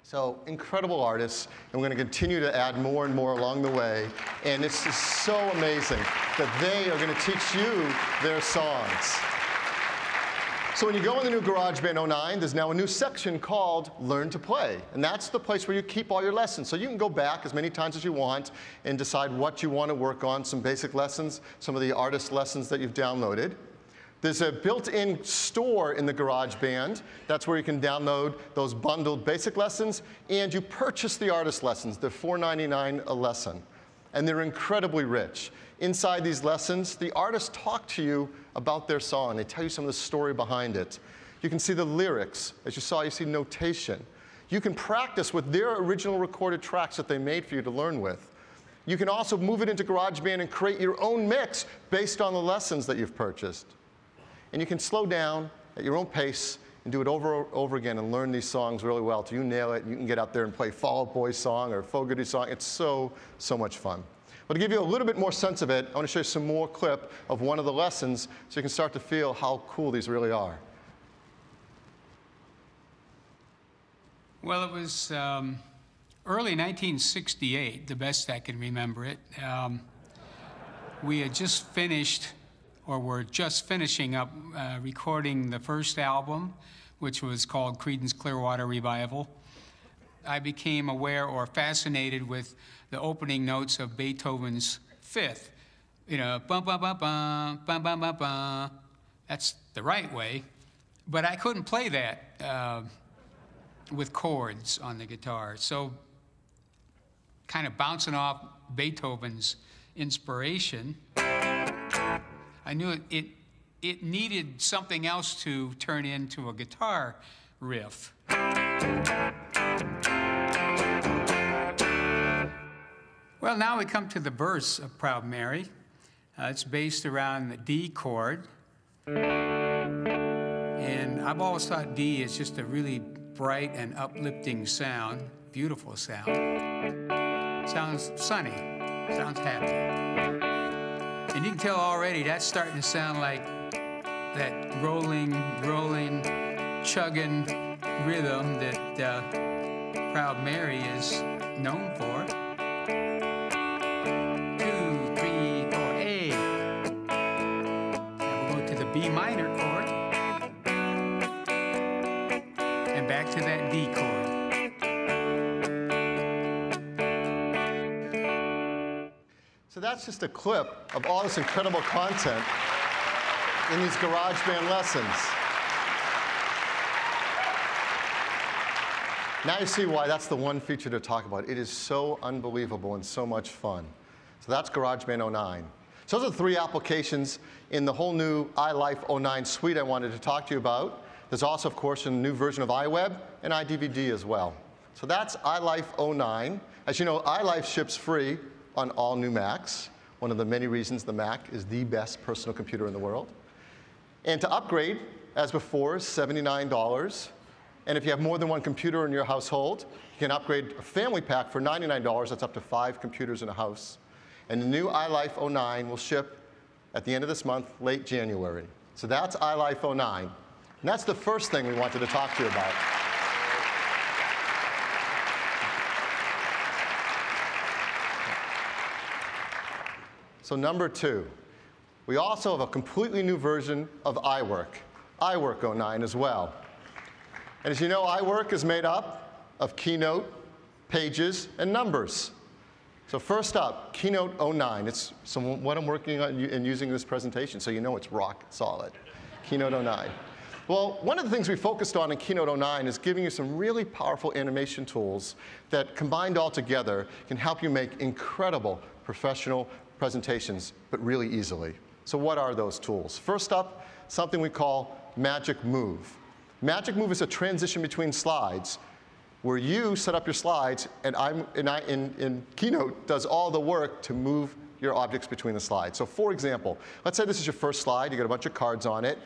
So incredible artists, and we're going to continue to add more and more along the way. And this is so amazing that they are going to teach you their songs. So when you go in the new GarageBand 09, there's now a new section called Learn to Play. And that's the place where you keep all your lessons. So you can go back as many times as you want and decide what you want to work on, some basic lessons, some of the artist lessons that you've downloaded. There's a built-in store in the GarageBand. That's where you can download those bundled basic lessons, and you purchase the artist lessons. They're $4.99 a lesson, and they're incredibly rich. Inside these lessons, the artists talk to you about their song. They tell you some of the story behind it. You can see the lyrics. As you saw, you see notation. You can practice with their original recorded tracks that they made for you to learn with. You can also move it into GarageBand and create your own mix based on the lessons that you've purchased. And you can slow down at your own pace and do it over and over again and learn these songs really well till you nail it. You can get out there and play Fall Out Boy's song or Fogarty song. It's so, so much fun. But to give you a little bit more sense of it, I want to show you some more clip of one of the lessons so you can start to feel how cool these really are. Well, it was early 1968, the best I can remember it. We had just finished, or were just finishing up recording the first album, which was called Creedence Clearwater Revival. I became aware or fascinated with the opening notes of Beethoven's Fifth. You know, bum bum bum bum bum bum bum bum. That's the right way, but I couldn't play that with chords on the guitar. So, kind of bouncing off Beethoven's inspiration, I knew it needed something else to turn into a guitar riff. Well, now we come to the verse of Proud Mary. It's based around the D chord. And I've always thought D is just a really bright and uplifting sound, beautiful sound. Sounds sunny, sounds happy. And you can tell already that's starting to sound like that rolling, chugging rhythm that Proud Mary is known for. 2, 3, 4, A. B minor chord, and back to that D chord. So that's just a clip of all this incredible content in these GarageBand lessons. Now you see why that's the one feature to talk about. It is so unbelievable and so much fun. So that's GarageBand 09. So those are the 3 applications in the whole new iLife 09 suite I wanted to talk to you about. There's also, of course, a new version of iWeb and iDVD as well. So that's iLife 09. As you know, iLife ships free on all new Macs. One of the many reasons the Mac is the best personal computer in the world. And to upgrade, as before, is $79. And if you have more than one computer in your household, you can upgrade a family pack for $99. That's up to 5 computers in a house. And the new iLife 09 will ship at the end of this month, late January. So that's iLife 09. And that's the first thing we wanted to talk to you about. So number 2, we also have a completely new version of iWork 09 as well. And as you know, iWork is made up of Keynote, Pages, and Numbers. So first up, Keynote 09. It's what I'm working on and using this presentation, so you know it's rock solid. Keynote 09. Well, one of the things we focused on in Keynote 09 is giving you some really powerful animation tools that, combined all together, can help you make incredible professional presentations, but really easily. So what are those tools? First up, something we call Magic Move. Magic Move is a transition between slides where you set up your slides, and in Keynote does all the work to move your objects between the slides. So for example, let's say this is your first slide. You got a bunch of cards on it.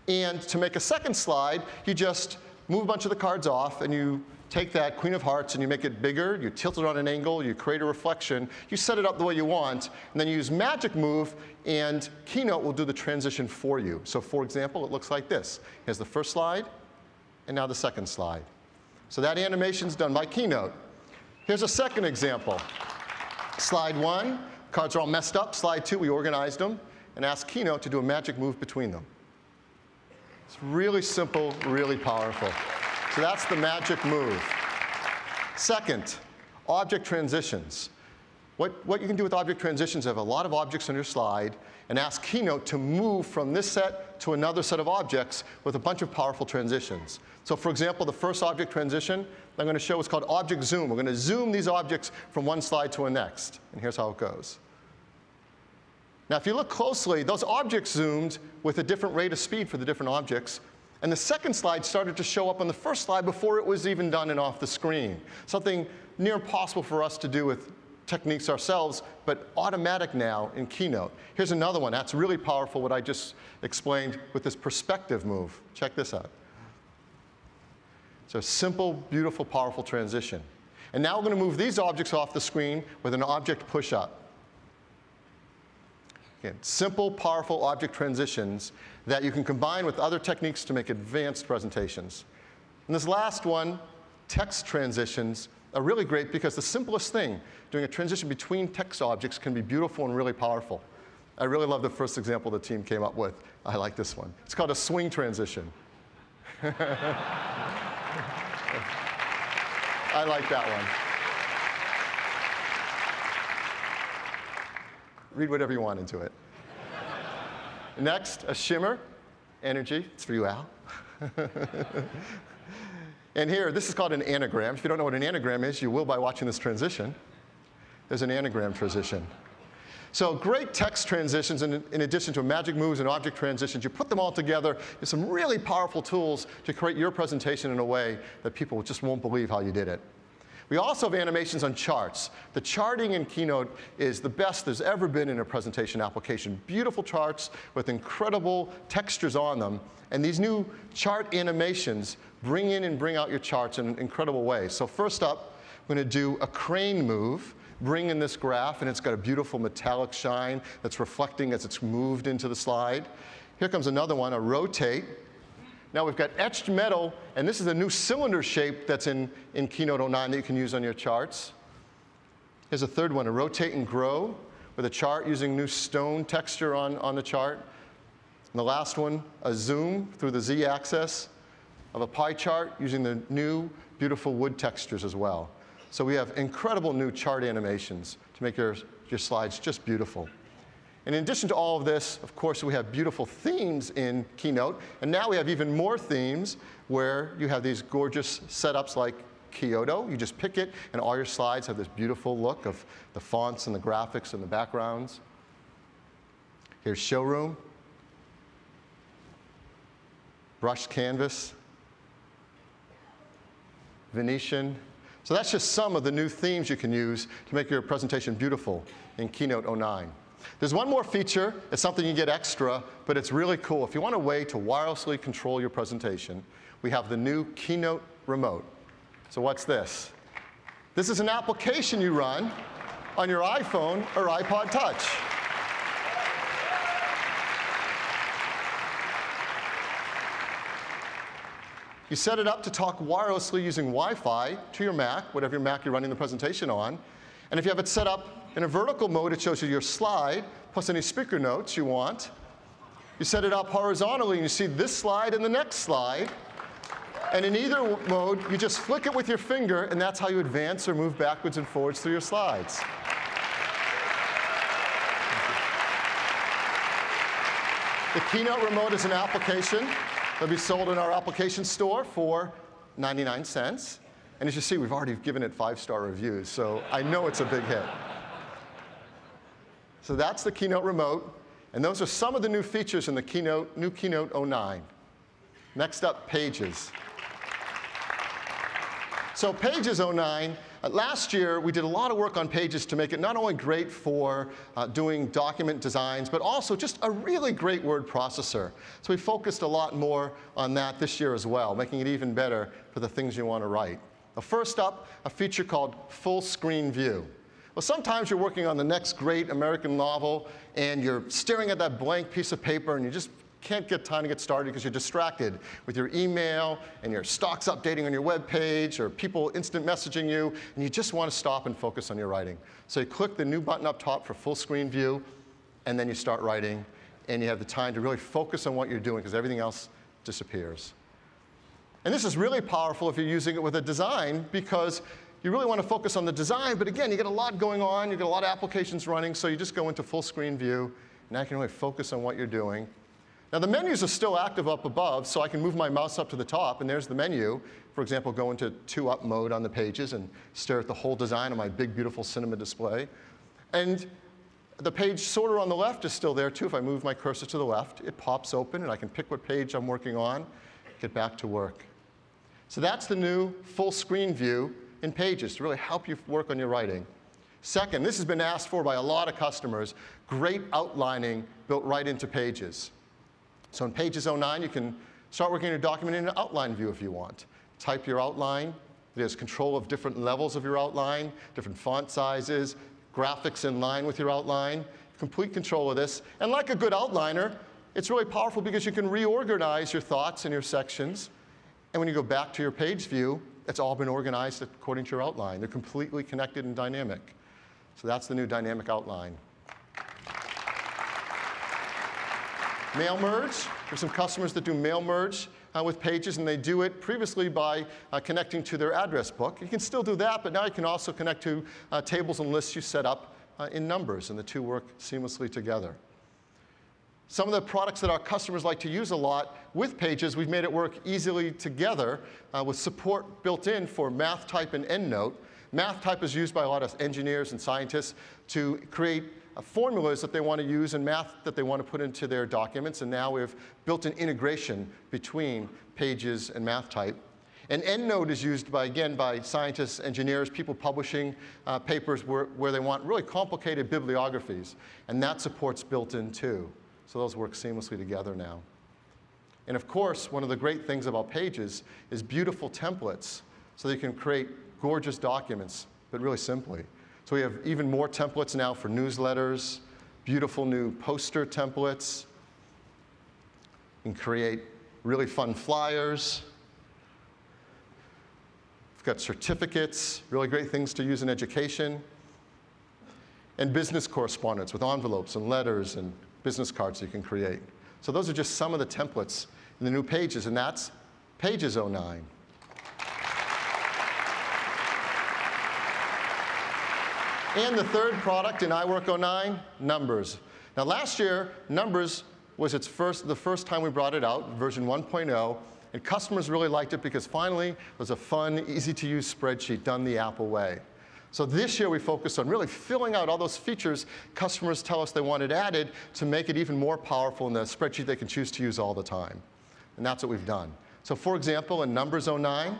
And to make a second slide, you just move a bunch of the cards off, and you take that Queen of Hearts and you make it bigger, you tilt it on an angle, you create a reflection, you set it up the way you want, and then you use Magic Move, and Keynote will do the transition for you. So for example, it looks like this. Here's the first slide, and now the second slide. So that animation's done by Keynote. Here's a second example. Slide 1, cards are all messed up. Slide 2, we organized them, and asked Keynote to do a magic move between them. It's really simple, really powerful. So that's the Magic Move. Second, object transitions. What you can do with object transitions is have a lot of objects on your slide and ask Keynote to move from this set to another set of objects with a bunch of powerful transitions. So for example, the first object transition I'm going to show is called Object Zoom. We're going to zoom these objects from one slide to the next. And here's how it goes. Now, if you look closely, those objects zoomed with a different rate of speed for the different objects. And the second slide started to show up on the first slide before it was even done and off the screen. Something near impossible for us to do with techniques ourselves, but automatic now in Keynote. Here's another one. That's really powerful, what I just explained with this perspective move. Check this out. So simple, beautiful, powerful transition. And now we're going to move these objects off the screen with an object push-up. Again, simple, powerful object transitions that you can combine with other techniques to make advanced presentations. And this last one, text transitions, are really great because the simplest thing, doing a transition between text objects, can be beautiful and really powerful. I really love the first example the team came up with. I like this one. It's called a swing transition. I like that one. Read whatever you want into it. Next, a shimmer, energy. It's for you, Al. And here, this is called an anagram. If you don't know what an anagram is, you will by watching this transition. There's an anagram transition. So great text transitions in addition to magic moves and object transitions. You put them all together. There's some really powerful tools to create your presentation in a way that people just won't believe how you did it. We also have animations on charts. The charting in Keynote is the best there's ever been in a presentation application. Beautiful charts with incredible textures on them. And these new chart animations bring in and bring out your charts in incredible ways. So first up, I'm going to do a crane move. Bring in this graph, and it's got a beautiful metallic shine that's reflecting as it's moved into the slide. Here comes another one, a rotate. Now we've got etched metal, and this is a new cylinder shape that's in Keynote 09 that you can use on your charts. Here's a third one, a rotate and grow, with a chart using new stone texture on the chart. And the last one, a zoom through the z-axis of a pie chart using the new beautiful wood textures as well. So we have incredible new chart animations to make your slides just beautiful. And in addition to all of this, of course, we have beautiful themes in Keynote. And now we have even more themes where you have these gorgeous setups like Kyoto. You just pick it, and all your slides have this beautiful look of the fonts and the graphics and the backgrounds. Here's Showroom, Brushed Canvas, Venetian. So that's just some of the new themes you can use to make your presentation beautiful in Keynote 09. There's one more feature. It's something you get extra, but it's really cool. If you want a way to wirelessly control your presentation, we have the new Keynote Remote. So what's this? This is an application you run on your iPhone or iPod Touch. You set it up to talk wirelessly using Wi-Fi to your Mac, whatever your Mac you're running the presentation on. And if you have it set up in a vertical mode, it shows you your slide, plus any speaker notes you want. You set it up horizontally, and you see this slide and the next slide. And in either mode, you just flick it with your finger, and that's how you advance or move backwards and forwards through your slides. The Keynote Remote is an application that'll be sold in our application store for 99 cents. And as you see, we've already given it 5-star reviews, so I know it's a big hit. So that's the Keynote Remote, and those are some of the new features in the new Keynote 09. Next up, Pages. So Pages 09, last year we did a lot of work on Pages to make it not only great for doing document designs, but also just a really great word processor. So we focused a lot more on that this year as well, making it even better for the things you want to write. Now, first up, a feature called Full Screen View. Well, sometimes you're working on the next great American novel, and you're staring at that blank piece of paper, and you just can't get time to get started because you're distracted with your email and your stocks updating on your web page or people instant messaging you, and you just want to stop and focus on your writing. So you click the new button up top for full screen view, and then you start writing, and you have the time to really focus on what you're doing because everything else disappears. And this is really powerful if you're using it with a design because you really want to focus on the design, but again, you get a lot going on, you get a lot of applications running, so you just go into full screen view, and now you can really focus on what you're doing. Now, the menus are still active up above, so I can move my mouse up to the top, and there's the menu. For example, go into 2-up mode on the pages and stare at the whole design on my big, beautiful cinema display. And the page sorter on the left is still there, too. If I move my cursor to the left, it pops open, and I can pick what page I'm working on, get back to work. So that's the new full screen view in Pages to really help you work on your writing. Second, this has been asked for by a lot of customers, great outlining built right into Pages. So in Pages 09, you can start working your document in an outline view if you want. Type your outline. There's control of different levels of your outline, different font sizes, graphics in line with your outline, complete control of this. And like a good outliner, it's really powerful because you can reorganize your thoughts and your sections. And when you go back to your page view, it's all been organized according to your outline. They're completely connected and dynamic. So that's the new dynamic outline. Mail merge. There's some customers that do mail merge with Pages, and they do it previously by connecting to their address book. You can still do that, but now you can also connect to tables and lists you set up in Numbers, and the two work seamlessly together. Some of the products that our customers like to use a lot with Pages, we've made it work easily together with support built in for math type and EndNote. Math type is used by a lot of engineers and scientists to create formulas that they want to use and math that they want to put into their documents. And now we've built an integration between Pages and math type. And EndNote is used by, again, by scientists, engineers, people publishing papers where they want really complicated bibliographies. And that support's built in too. So those work seamlessly together now. And of course, one of the great things about Pages is beautiful templates so that you can create gorgeous documents, but really simply. So we have even more templates now for newsletters, beautiful new poster templates. You can create really fun flyers. We've got certificates, really great things to use in education, and business correspondence with envelopes and letters and business cards you can create. So those are just some of the templates in the new Pages, and that's Pages 09. And the third product in iWork 09, Numbers. Now last year, Numbers was the first time we brought it out, version 1.0, and customers really liked it because finally it was a fun, easy-to-use spreadsheet done the Apple way. So this year we focused on really filling out all those features customers tell us they wanted added to make it even more powerful in the spreadsheet they can choose to use all the time. And that's what we've done. So for example, in Numbers 09,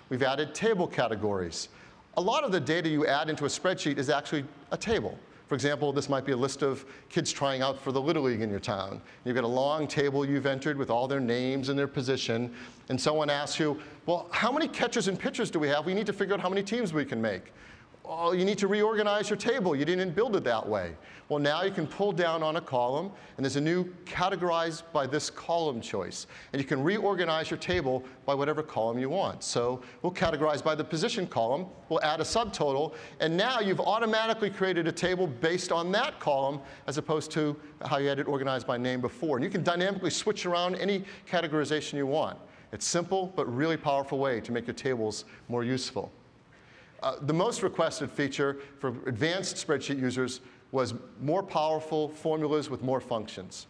we've added table categories. A lot of the data you add into a spreadsheet is actually a table. For example, this might be a list of kids trying out for the Little League in your town. You've got a long table you've entered with all their names and their position, and someone asks you, well, how many catchers and pitchers do we have? We need to figure out how many teams we can make. Oh, you need to reorganize your table. You didn't build it that way. Well, now you can pull down on a column, and there's a new categorized by this column choice. And you can reorganize your table by whatever column you want. So we'll categorize by the position column. We'll add a subtotal. And now you've automatically created a table based on that column as opposed to how you had it organized by name before. And you can dynamically switch around any categorization you want. It's simple, but really powerful way to make your tables more useful. The most requested feature for advanced spreadsheet users was more powerful formulas with more functions.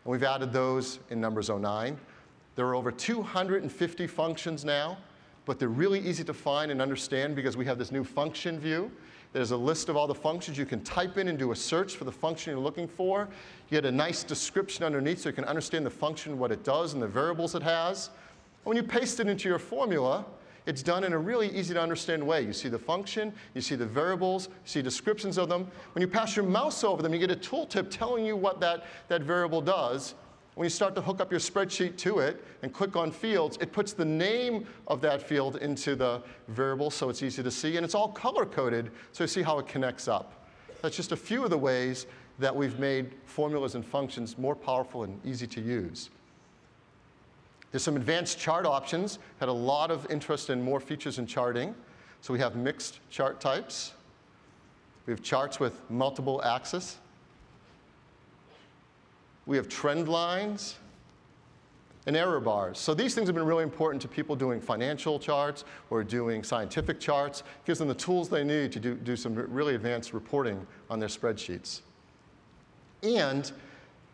And we've added those in Numbers 09. There are over 250 functions now, but they're really easy to find and understand because we have this new function view. There's a list of all the functions. You can type in and do a search for the function you're looking for. You get a nice description underneath so you can understand the function, what it does, and the variables it has. And when you paste it into your formula, it's done in a really easy to understand way. You see the function, you see the variables, you see descriptions of them. When you pass your mouse over them, you get a tooltip telling you what that variable does. When you start to hook up your spreadsheet to it and click on fields, it puts the name of that field into the variable so it's easy to see. And it's all color-coded so you see how it connects up. That's just a few of the ways that we've made formulas and functions more powerful and easy to use. There's some advanced chart options. Had a lot of interest in more features in charting. So we have mixed chart types. We have charts with multiple axes. We have trend lines and error bars. So these things have been really important to people doing financial charts or doing scientific charts. It gives them the tools they need to do some really advanced reporting on their spreadsheets. And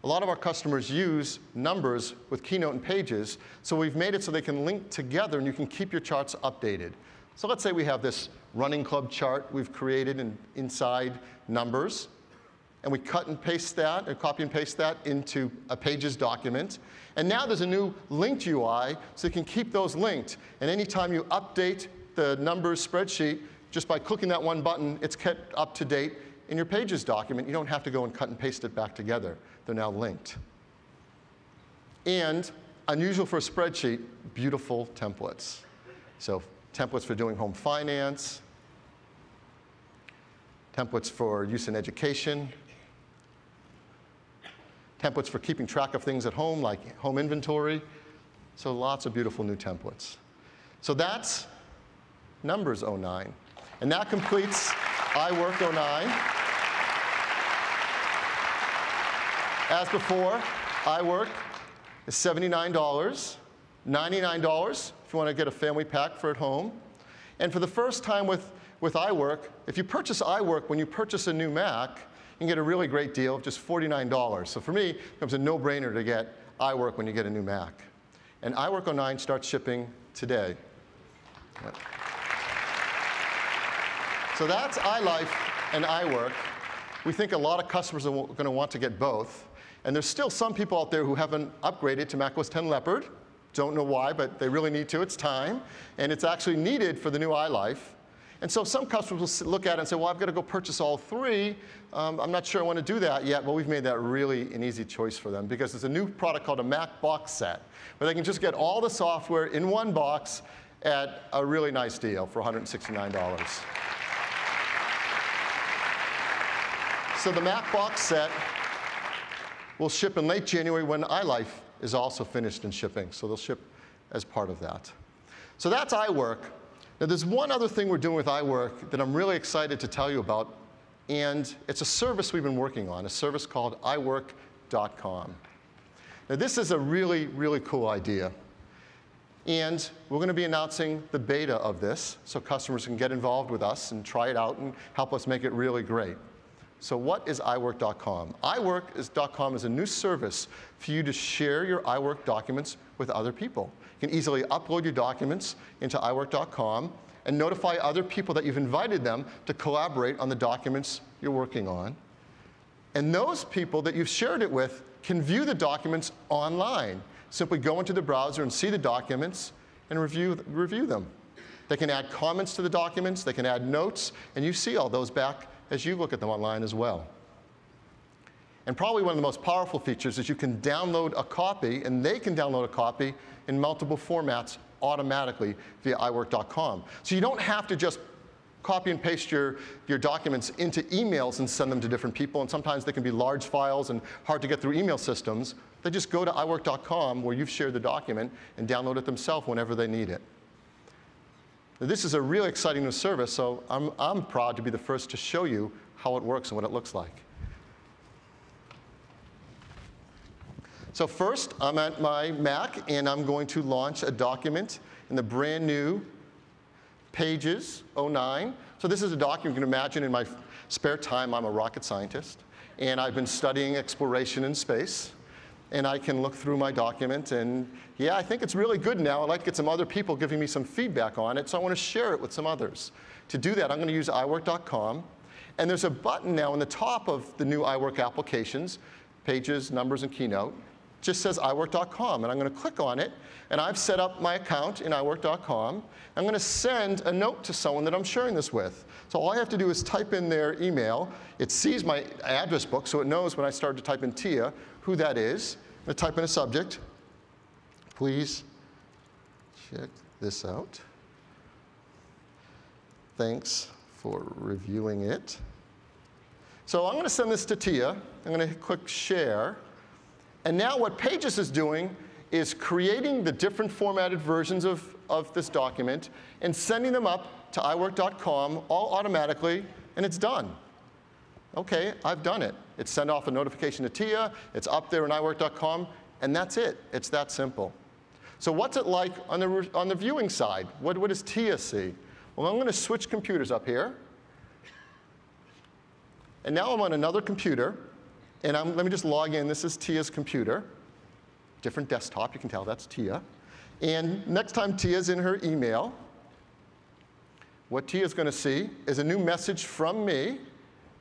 a lot of our customers use Numbers with Keynote and Pages, so we've made it so they can link together and you can keep your charts updated. So let's say we have this running club chart we've created inside Numbers, and we cut and paste that, or copy and paste that into a Pages document. And now there's a new linked UI, so you can keep those linked. And anytime you update the Numbers spreadsheet, just by clicking that one button, it's kept up to date in your Pages document. You don't have to go and cut and paste it back together. They're now linked. And unusual for a spreadsheet, beautiful templates. So templates for doing home finance, templates for use in education, templates for keeping track of things at home, like home inventory. So lots of beautiful new templates. So that's Numbers 09. And that completes iWork 09. As before, iWork is $79, $99 if you want to get a family pack for at home. And for the first time with iWork, if you purchase iWork when you purchase a new Mac, you can get a really great deal of just $49. So for me, it becomes a no-brainer to get iWork when you get a new Mac. And iWork 09 starts shipping today. Yep. So that's iLife and iWork. We think a lot of customers are going to want to get both. And there's still some people out there who haven't upgraded to macOS 10 Leopard. Don't know why, but they really need to. It's time. And it's actually needed for the new iLife. And so some customers will look at it and say, well, I've got to go purchase all three. I'm not sure I want to do that yet. Well, we've made that really an easy choice for them because there's a new product called a Mac Box Set, where they can just get all the software in one box at a really nice deal for $169. So the Mac Box Set will ship in late January when iLife is also finished and shipping. So they'll ship as part of that. So that's iWork. Now there's one other thing we're doing with iWork that I'm really excited to tell you about. And it's a service we've been working on, a service called iWork.com. Now, this is a really, really cool idea. And we're going to be announcing the beta of this so customers can get involved with us and try it out and help us make it really great. So what is iWork.com? iWork.com is a new service for you to share your iWork documents with other people. You can easily upload your documents into iWork.com and notify other people that you've invited them to collaborate on the documents you're working on. And those people that you've shared it with can view the documents online. Simply go into the browser and see the documents and review them. They can add comments to the documents, they can add notes, and you see all those back as you look at them online as well. And probably one of the most powerful features is you can download a copy, and they can download a copy in multiple formats automatically via iWork.com. So you don't have to just copy and paste your documents into emails and send them to different people, and sometimes they can be large files and hard to get through email systems. They just go to iWork.com where you've shared the document and download it themselves whenever they need it. Now, this is a really exciting new service, so I'm proud to be the first to show you how it works and what it looks like. So first, I'm at my Mac, and I'm going to launch a document in the brand new Pages 09. So this is a document you can imagine in my spare time. I'm a rocket scientist, and I've been studying exploration in space. And I can look through my document, and yeah, I think it's really good now. I'd like to get some other people giving me some feedback on it, so I want to share it with some others. To do that, I'm going to use iWork.com. And there's a button now in the top of the new iWork applications, Pages, Numbers, and Keynote. It just says iWork.com, and I'm going to click on it. And I've set up my account in iWork.com. I'm going to send a note to someone that I'm sharing this with. So all I have to do is type in their email. It sees my address book, so it knows when I start to type in Tia who that is. I'm going to type in a subject. Please check this out. Thanks for reviewing it. So I'm going to send this to Tia. I'm going to click Share. And now what Pages is doing is creating the different formatted versions of this document and sending them up to iWork.com all automatically, and it's done. OK, I've done it. It's sent off a notification to Tia. It's up there in iWork.com, and that's it. It's that simple. So what's it like on the viewing side? What does Tia see? Well, I'm going to switch computers up here. And now I'm on another computer. And let me just log in. This is Tia's computer. Different desktop. You can tell that's Tia. And next time Tia's in her email, what Tia's going to see is a new message from me.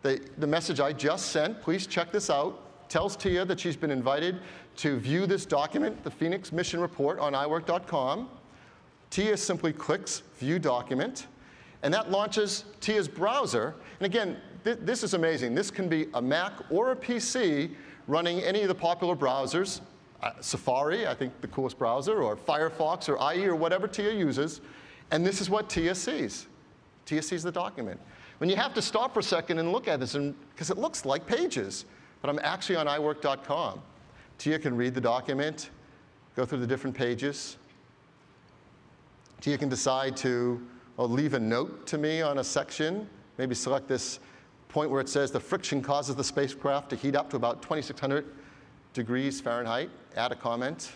The message I just sent, please check this out, tells Tia that she's been invited to view this document, the Phoenix Mission Report, on iWork.com. Tia simply clicks View Document, and that launches Tia's browser. And again, this is amazing. This can be a Mac or a PC running any of the popular browsers. Safari, I think the coolest browser, or Firefox, or IE, or whatever Tia uses. And this is what Tia sees. Tia sees the document. When you have to stop for a second and look at this, because it looks like Pages, but I'm actually on iWork.com. Tia can read the document, go through the different pages. Tia can decide to leave a note to me on a section, maybe select this point where it says the friction causes the spacecraft to heat up to about 2,600 degrees Fahrenheit, add a comment.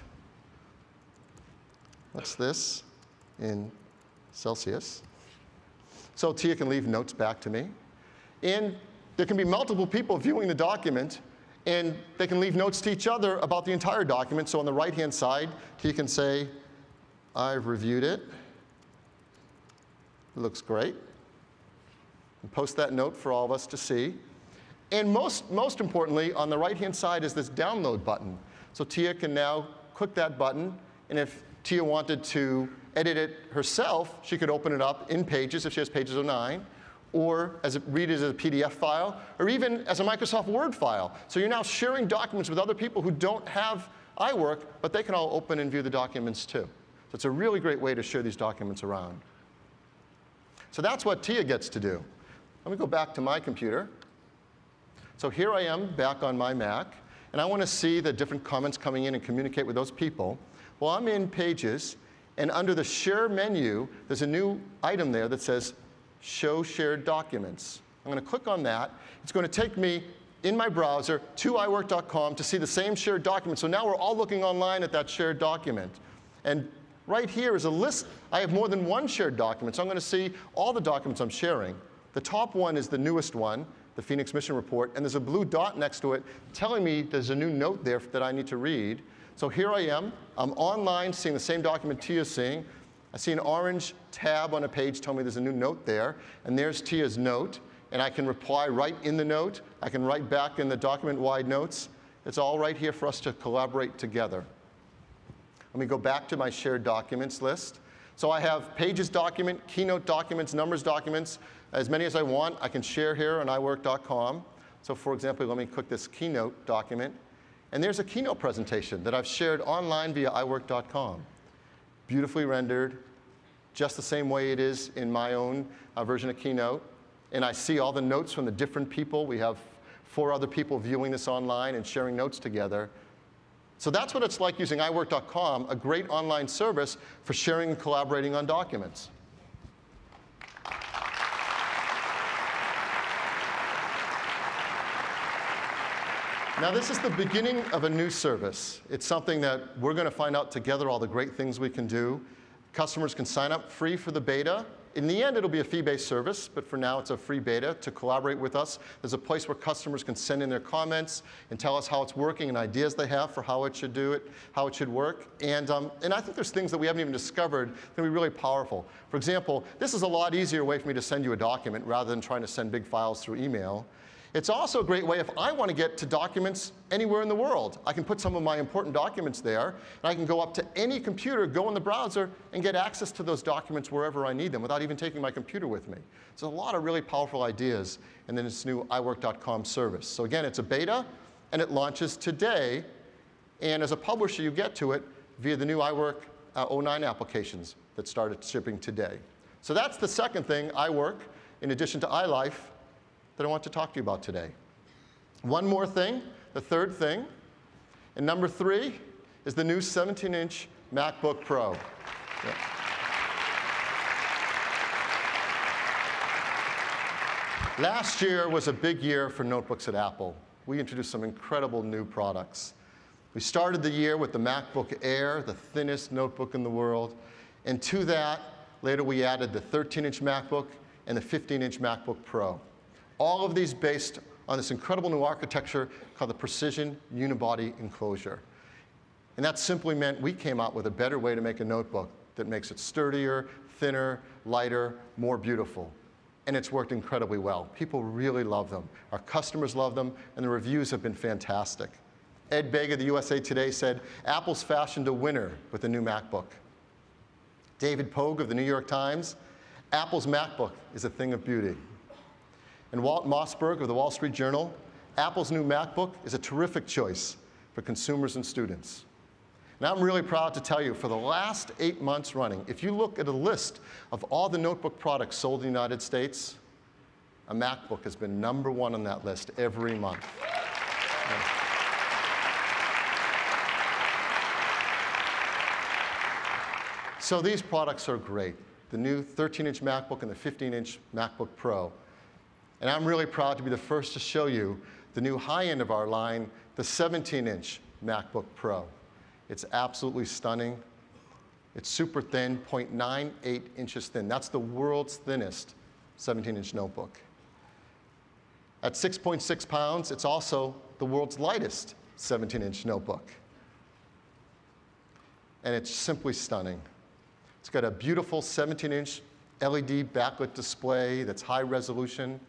What's this in Celsius? So Tia can leave notes back to me. And there can be multiple people viewing the document, and they can leave notes to each other about the entire document. So on the right-hand side, Tia can say, I've reviewed it. It looks great. And post that note for all of us to see. And most importantly, on the right-hand side is this download button. So Tia can now click that button, and if Tia wanted to edit it herself, she could open it up in Pages if she has Pages 09, or read it as a PDF file, or even as a Microsoft Word file. So you're now sharing documents with other people who don't have iWork, but they can all open and view the documents too. So it's a really great way to share these documents around. So that's what Tia gets to do. Let me go back to my computer. So here I am back on my Mac, and I want to see the different comments coming in and communicate with those people. Well, I'm in Pages, and under the Share menu, there's a new item there that says Show Shared Documents. I'm going to click on that. It's going to take me in my browser to iWork.com to see the same shared document. So now we're all looking online at that shared document. And right here is a list. I have more than one shared document, so I'm going to see all the documents I'm sharing. The top one is the newest one, the Phoenix Mission Report, and there's a blue dot next to it telling me there's a new note there that I need to read. So here I am. I'm online seeing the same document Tia's seeing. I see an orange tab on a page telling me there's a new note there, and there's Tia's note. And I can reply right in the note. I can write back in the document-wide notes. It's all right here for us to collaborate together. Let me go back to my shared documents list. So I have pages document, keynote documents, numbers documents, as many as I want. I can share here on iWork.com. So for example, let me click this keynote document. And there's a keynote presentation that I've shared online via iWork.com. Beautifully rendered, just the same way it is in my own version of Keynote. And I see all the notes from the different people. We have 4 other people viewing this online and sharing notes together. So that's what it's like using iWork.com, a great online service for sharing and collaborating on documents. Now, this is the beginning of a new service. It's something that we're going to find out together all the great things we can do. Customers can sign up free for the beta. In the end, it'll be a fee-based service, but for now, it's a free beta to collaborate with us. There's a place where customers can send in their comments and tell us how it's working and ideas they have for how it should do it, how it should work. And I think there's things that we haven't even discovered that will be really powerful. For example, this is a lot easier way for me to send you a document rather than trying to send big files through email. It's also a great way if I want to get to documents anywhere in the world. I can put some of my important documents there, and I can go up to any computer, go in the browser, and get access to those documents wherever I need them without even taking my computer with me. So a lot of really powerful ideas in this new iWork.com service. So again, it's a beta, and it launches today. And as a publisher, you get to it via the new iWork 09 applications that started shipping today. So that's the second thing, iWork, in addition to iLife, that I want to talk to you about today. One more thing, the third thing, and number 3 is the new 17-inch MacBook Pro. Yeah. Last year was a big year for notebooks at Apple. We introduced some incredible new products. We started the year with the MacBook Air, the thinnest notebook in the world, and to that, later we added the 13-inch MacBook and the 15-inch MacBook Pro. All of these based on this incredible new architecture called the Precision Unibody Enclosure. And that simply meant we came out with a better way to make a notebook that makes it sturdier, thinner, lighter, more beautiful. And it's worked incredibly well. People really love them. Our customers love them, and the reviews have been fantastic. Ed Begg of the USA Today said, Apple's fashioned a winner with the new MacBook. David Pogue of the New York Times, Apple's MacBook is a thing of beauty. And Walt Mossberg of the Wall Street Journal, Apple's new MacBook is a terrific choice for consumers and students. And I'm really proud to tell you, for the last 8 months running, if you look at a list of all the notebook products sold in the United States, a MacBook has been #1 on that list every month. Yeah. So these products are great. The new 13-inch MacBook and the 15-inch MacBook Pro. And I'm really proud to be the first to show you the new high end of our line, the 17-inch MacBook Pro. It's absolutely stunning. It's super thin, 0.98 inches thin. That's the world's thinnest 17-inch notebook. At 6.6 pounds, it's also the world's lightest 17-inch notebook. And it's simply stunning. It's got a beautiful 17-inch LED backlit display that's high resolution,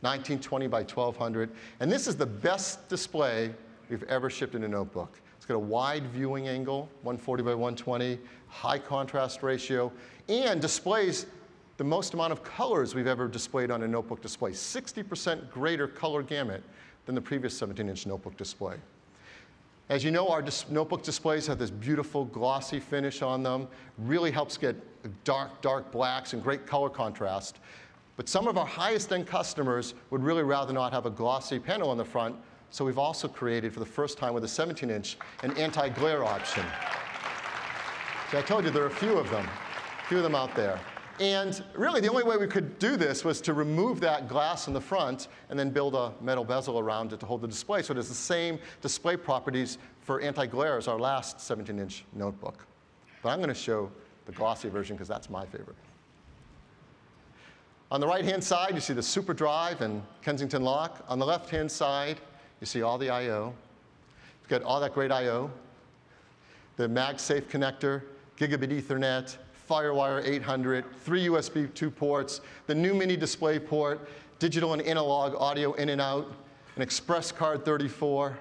1920 by 1200. And this is the best display we've ever shipped in a notebook. It's got a wide viewing angle, 140 by 120, high contrast ratio, and displays the most amount of colors we've ever displayed on a notebook display, 60% greater color gamut than the previous 17-inch notebook display. As you know, our notebook displays have this beautiful glossy finish on them, really helps get dark blacks and great color contrast. But some of our highest end customers would really rather not have a glossy panel on the front, so we've also created, for the first time with a 17-inch, an anti-glare option. So I told you there are a few of them out there. And really, the only way we could do this was to remove that glass in the front and then build a metal bezel around it to hold the display. So it has the same display properties for anti-glare as our last 17-inch notebook. But I'm going to show the glossy version because that's my favorite. On the right-hand side, you see the Super Drive and Kensington lock. On the left-hand side, you see all the I/O. You've got all that great I/O, the MagSafe connector, gigabit Ethernet, FireWire 800, 3 USB 2 ports, the new mini display port, digital and analog audio in and out, an Express Card 34,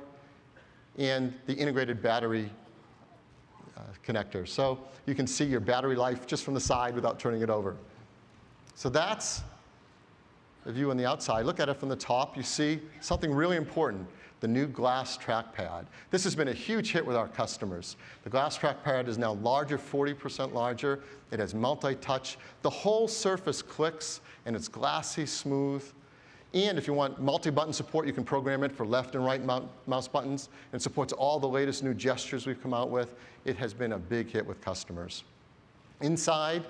and the integrated battery connector. So you can see your battery life just from the side without turning it over. So that's a view on the outside. Look at it from the top. You see something really important, the new glass trackpad. This has been a huge hit with our customers. The glass trackpad is now larger, 40% larger. It has multi-touch. The whole surface clicks, and it's glassy, smooth. And if you want multi-button support, you can program it for left and right mouse buttons. And it supports all the latest new gestures we've come out with. It has been a big hit with customers. Inside,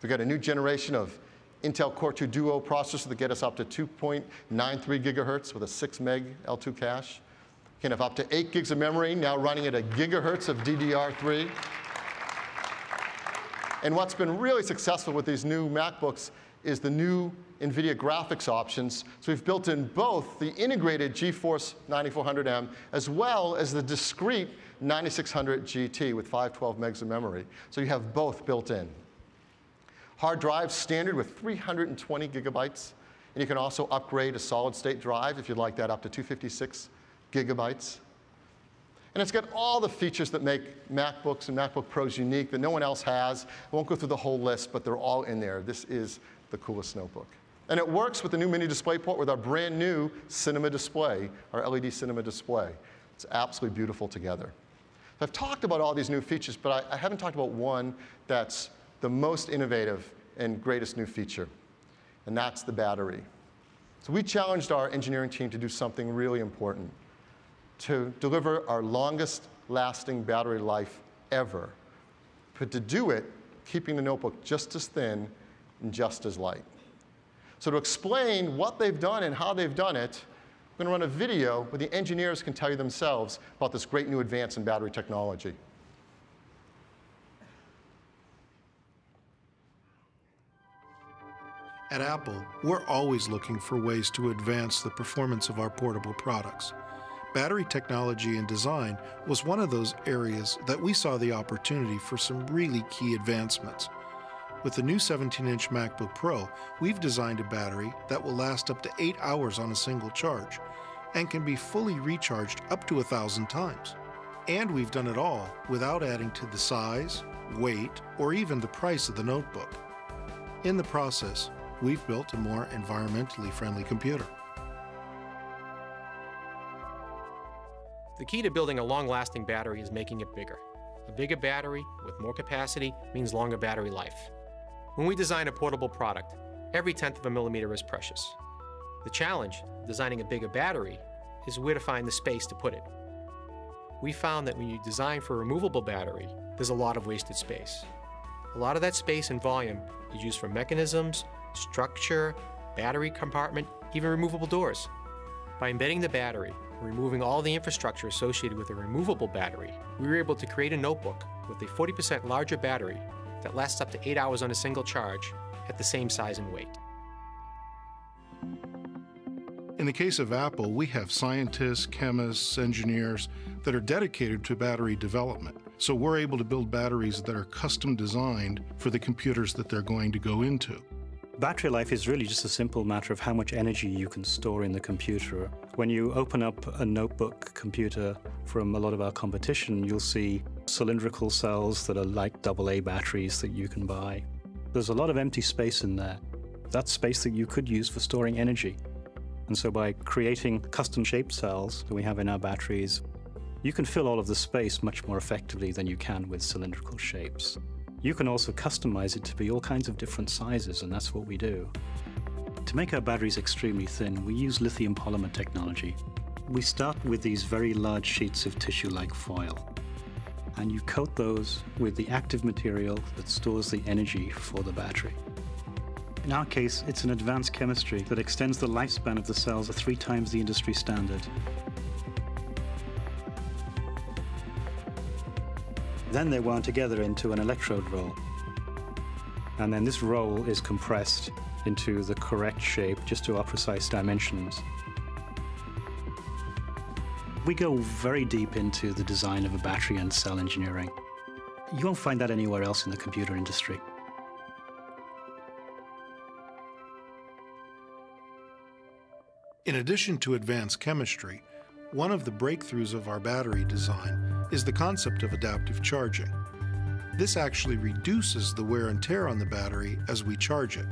we've got a new generation of Intel Core 2 Duo processor that get us up to 2.93 gigahertz with a 6 meg L2 cache. You can have up to 8 gigs of memory, now running at a gigahertz of DDR3. And what's been really successful with these new MacBooks is the new NVIDIA graphics options. So we've built in both the integrated GeForce 9400M as well as the discrete 9600 GT with 512 megs of memory. So you have both built in. Hard drive standard with 320 gigabytes. And you can also upgrade a solid-state drive if you'd like that up to 256 gigabytes. And it's got all the features that make MacBooks and MacBook Pros unique that no one else has. I won't go through the whole list, but they're all in there. This is the coolest notebook. And it works with the new mini display port with our brand new cinema display, our LED cinema display. It's absolutely beautiful together. So I've talked about all these new features, but I haven't talked about one that's the most innovative and greatest new feature, and that's the battery. So we challenged our engineering team to do something really important, to deliver our longest lasting battery life ever, but to do it keeping the notebook just as thin and just as light. So to explain what they've done and how they've done it, I'm going to run a video where the engineers can tell you themselves about this great new advance in battery technology. At Apple, we're always looking for ways to advance the performance of our portable products. Battery technology and design was one of those areas that we saw the opportunity for some really key advancements. With the new 17-inch MacBook Pro, we've designed a battery that will last up to 8 hours on a single charge and can be fully recharged up to 1,000 times. And we've done it all without adding to the size, weight, or even the price of the notebook. In the process, we've built a more environmentally friendly computer. The key to building a long-lasting battery is making it bigger. A bigger battery with more capacity means longer battery life. When we design a portable product, every 1/10 of a millimeter is precious. The challenge, designing a bigger battery, is where to find the space to put it. We found that when you design for a removable battery, there's a lot of wasted space. A lot of that space and volume is used for mechanisms, structure, battery compartment, even removable doors. By embedding the battery and removing all the infrastructure associated with a removable battery, we were able to create a notebook with a 40% larger battery that lasts up to 8 hours on a single charge at the same size and weight. In the case of Apple, we have scientists, chemists, engineers that are dedicated to battery development. So we're able to build batteries that are custom designed for the computers that they're going to go into. Battery life is really just a simple matter of how much energy you can store in the computer. When you open up a notebook computer from a lot of our competition, you'll see cylindrical cells that are like AA batteries that you can buy. There's a lot of empty space in there. That's space that you could use for storing energy. And so by creating custom-shaped cells that we have in our batteries, you can fill all of the space much more effectively than you can with cylindrical shapes. You can also customize it to be all kinds of different sizes, and that's what we do. To make our batteries extremely thin, we use lithium polymer technology. We start with these very large sheets of tissue-like foil, and you coat those with the active material that stores the energy for the battery. In our case, it's an advanced chemistry that extends the lifespan of the cells to 3 times the industry standard. Then they're wound together into an electrode roll. And then this roll is compressed into the correct shape, just to our precise dimensions. We go very deep into the design of a battery and cell engineering. You won't find that anywhere else in the computer industry. In addition to advanced chemistry, one of the breakthroughs of our battery design is the concept of adaptive charging. This actually reduces the wear and tear on the battery as we charge it.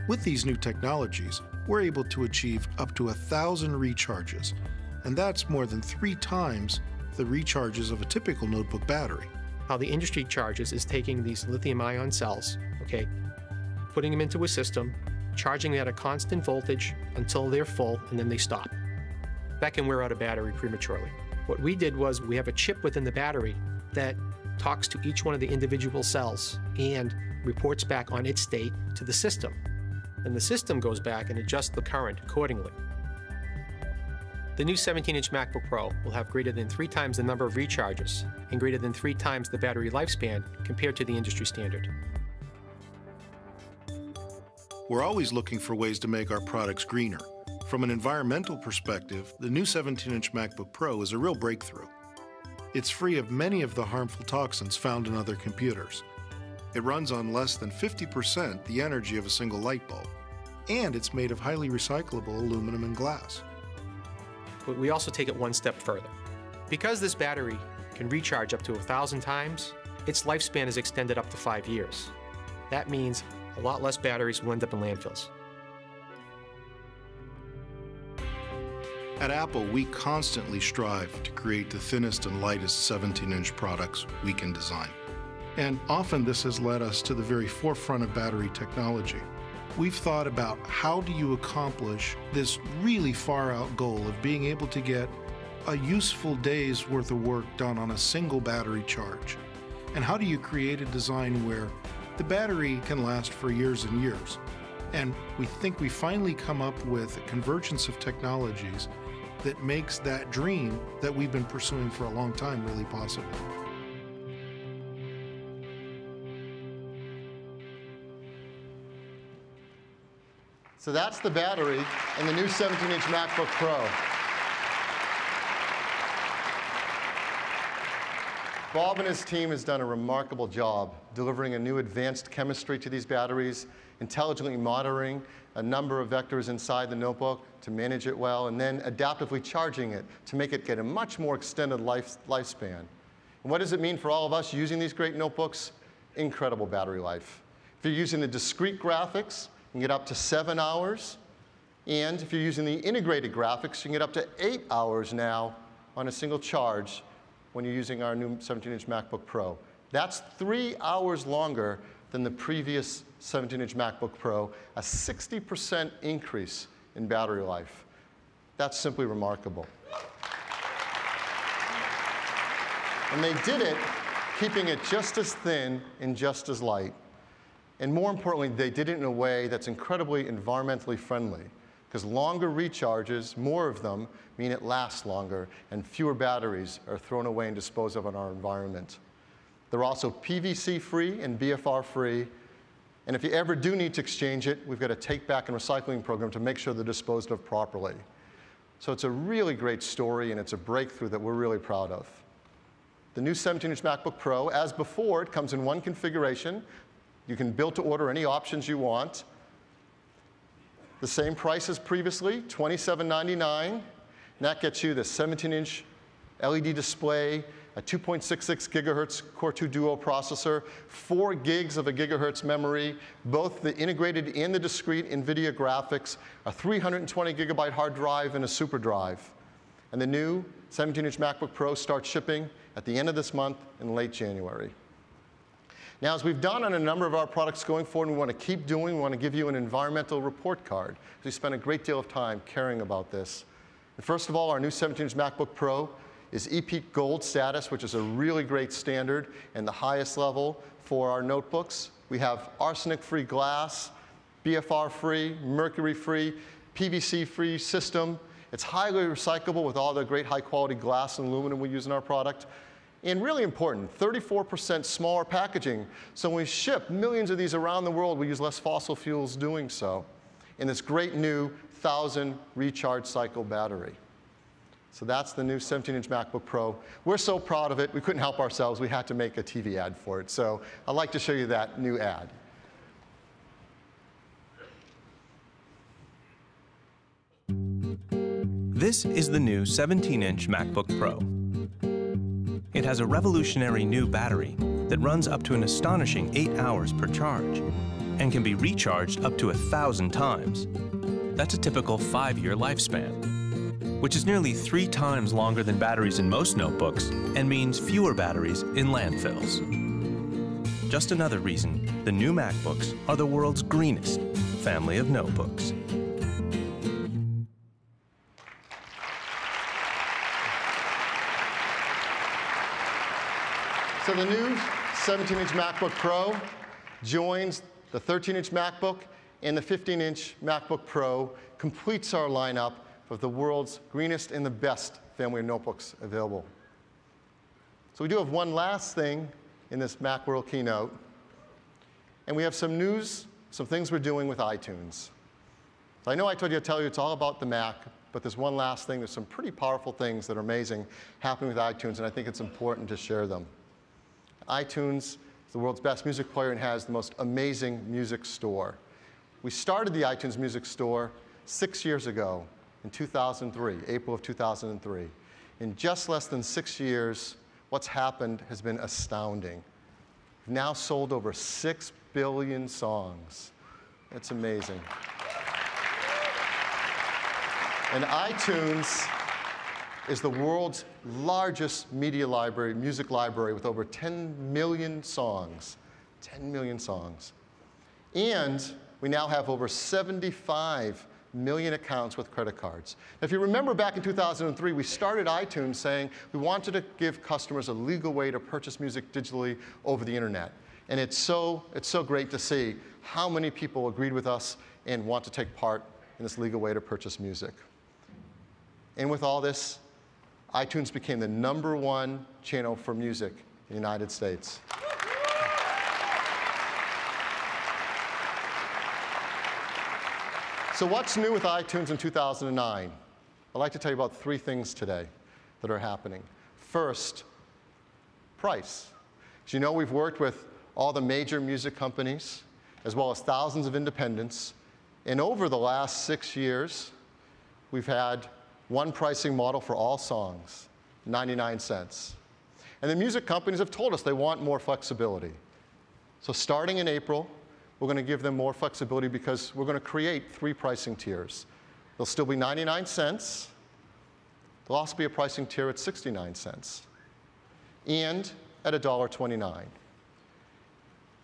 With these new technologies, we're able to achieve up to 1,000 recharges, and that's more than 3 times the recharges of a typical notebook battery. How the industry charges is taking these lithium-ion cells, putting them into a system, charging at a constant voltage until they're full, and then they stop. That can wear out a battery prematurely. What we did was we have a chip within the battery that talks to each one of the individual cells and reports back on its state to the system. And the system goes back and adjusts the current accordingly. The new 17-inch MacBook Pro will have greater than 3 times the number of recharges and greater than 3 times the battery lifespan compared to the industry standard. We're always looking for ways to make our products greener. From an environmental perspective, the new 17-inch MacBook Pro is a real breakthrough. It's free of many of the harmful toxins found in other computers. It runs on less than 50% the energy of a single light bulb, and it's made of highly recyclable aluminum and glass. But we also take it one step further. Because this battery can recharge up to 1,000 times, its lifespan is extended up to 5 years. That means a lot less batteries will end up in landfills. At Apple, we constantly strive to create the thinnest and lightest 17-inch products we can design. And often this has led us to the very forefront of battery technology. We've thought about how do you accomplish this really far-out goal of being able to get a useful day's worth of work done on a single battery charge? And how do you create a design where the battery can last for years and years? And we think we finally come up with a convergence of technologies that makes that dream that we've been pursuing for a long time really possible. So that's the battery in the new 17-inch MacBook Pro. Bob and his team has done a remarkable job delivering a new advanced chemistry to these batteries, intelligently monitoring a number of vectors inside the notebook to manage it well, and then adaptively charging it to make it get a much more extended lifespan. And what does it mean for all of us using these great notebooks? Incredible battery life. If you're using the discrete graphics, you can get up to 7 hours. And if you're using the integrated graphics, you can get up to 8 hours now on a single charge when you're using our new 17-inch MacBook Pro. That's 3 hours longer than the previous 17-inch MacBook Pro, a 60% increase in battery life. That's simply remarkable. And they did it keeping it just as thin and just as light. And more importantly, they did it in a way that's incredibly environmentally friendly, because longer recharges, more of them, mean it lasts longer, and fewer batteries are thrown away and disposed of in our environment. They're also PVC-free and BFR-free, and if you ever do need to exchange it, we've got a take-back and recycling program to make sure they're disposed of properly. So it's a really great story, and it's a breakthrough that we're really proud of. The new 17-inch MacBook Pro, as before, it comes in one configuration. You can build to order any options you want. The same price as previously, $27.99. And that gets you the 17-inch LED display, a 2.66 gigahertz Core 2 Duo processor, 4 gigs of a gigahertz memory, both the integrated and the discrete NVIDIA graphics, a 320 gigabyte hard drive, and a super drive. And the new 17-inch MacBook Pro starts shipping at the end of this month in late January. Now, as we've done on a number of our products going forward, we want to keep doing, we want to give you an environmental report card. We spent a great deal of time caring about this. And first of all, our new 17-inch MacBook Pro is EPEAT Gold status, which is a really great standard and the highest level for our notebooks. We have arsenic-free glass, BFR-free, mercury-free, PVC-free system. It's highly recyclable with all the great high-quality glass and aluminum we use in our product. And really important, 34% smaller packaging. So when we ship millions of these around the world, we use less fossil fuels doing so. And this great new 1,000 recharge cycle battery. So that's the new 17-inch MacBook Pro. We're so proud of it, we couldn't help ourselves. We had to make a TV ad for it. So I'd like to show you that new ad. This is the new 17-inch MacBook Pro. It has a revolutionary new battery that runs up to an astonishing 8 hours per charge and can be recharged up to 1,000 times. That's a typical 5-year lifespan, which is nearly 3 times longer than batteries in most notebooks and means fewer batteries in landfills. Just another reason the new MacBooks are the world's greenest family of notebooks. So the new 17-inch MacBook Pro joins the 13-inch MacBook, and the 15-inch MacBook Pro completes our lineup of the world's greenest and the best family of notebooks available. So we do have one last thing in this Macworld keynote, and we have some news, some things we're doing with iTunes. So I know I told you to tell you it's all about the Mac, but there's one last thing. There's some pretty powerful things that are amazing happening with iTunes, and I think it's important to share them. iTunes is the world's best music player and has the most amazing music store. We started the iTunes Music Store 6 years ago in 2003, April of 2003. In just less than 6 years, what's happened has been astounding. We've now sold over 6 billion songs. That's amazing. And iTunes is the world's largest media library, music library, with over 10 million songs. 10 million songs. And we now have over 75 million accounts with credit cards. Now, if you remember back in 2003, we started iTunes saying we wanted to give customers a legal way to purchase music digitally over the internet. And it's so great to see how many people agreed with us and want to take part in this legal way to purchase music. And with all this, iTunes became the #1 channel for music in the United States. So what's new with iTunes in 2009? I'd like to tell you about 3 things today that are happening. First, price. As you know, we've worked with all the major music companies, as well as thousands of independents. And over the last 6 years, we've had one pricing model for all songs, 99 cents. And the music companies have told us they want more flexibility. So starting in April, we're going to give them more flexibility because we're going to create 3 pricing tiers. There'll still be 99 cents. There'll also be a pricing tier at 69 cents and at $1.29.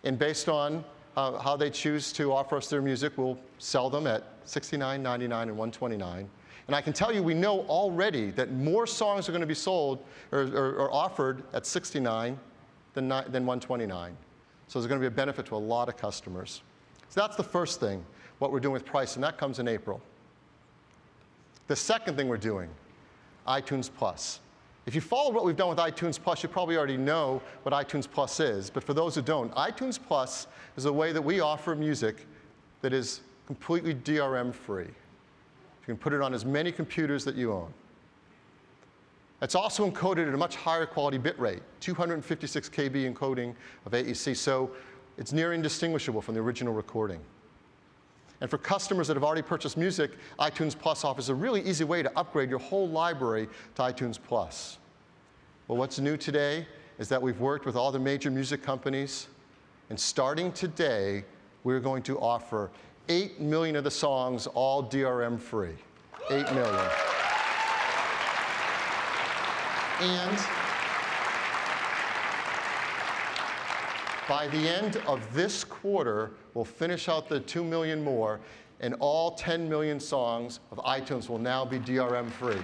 And based on how they choose to offer us their music, we'll sell them at $69, $99, and $129. And I can tell you, we know already that more songs are going to be sold or offered at $69 than $129. So there's going to be a benefit to a lot of customers. So that's the first thing, what we're doing with price, and that comes in April. The second thing we're doing, iTunes Plus. If you follow what we've done with iTunes Plus, you probably already know what iTunes Plus is. But for those who don't, iTunes Plus is a way that we offer music that is completely DRM-free. You can put it on as many computers that you own. It's also encoded at a much higher quality bit rate, 256 KB encoding of AEC, so it's near indistinguishable from the original recording. And for customers that have already purchased music, iTunes Plus offers a really easy way to upgrade your whole library to iTunes Plus. Well, what's new today is that we've worked with all the major music companies, and starting today, we're going to offer 8 million of the songs all DRM-free. 8 million. And by the end of this quarter, we'll finish out the 2 million more, and all 10 million songs of iTunes will now be DRM-free.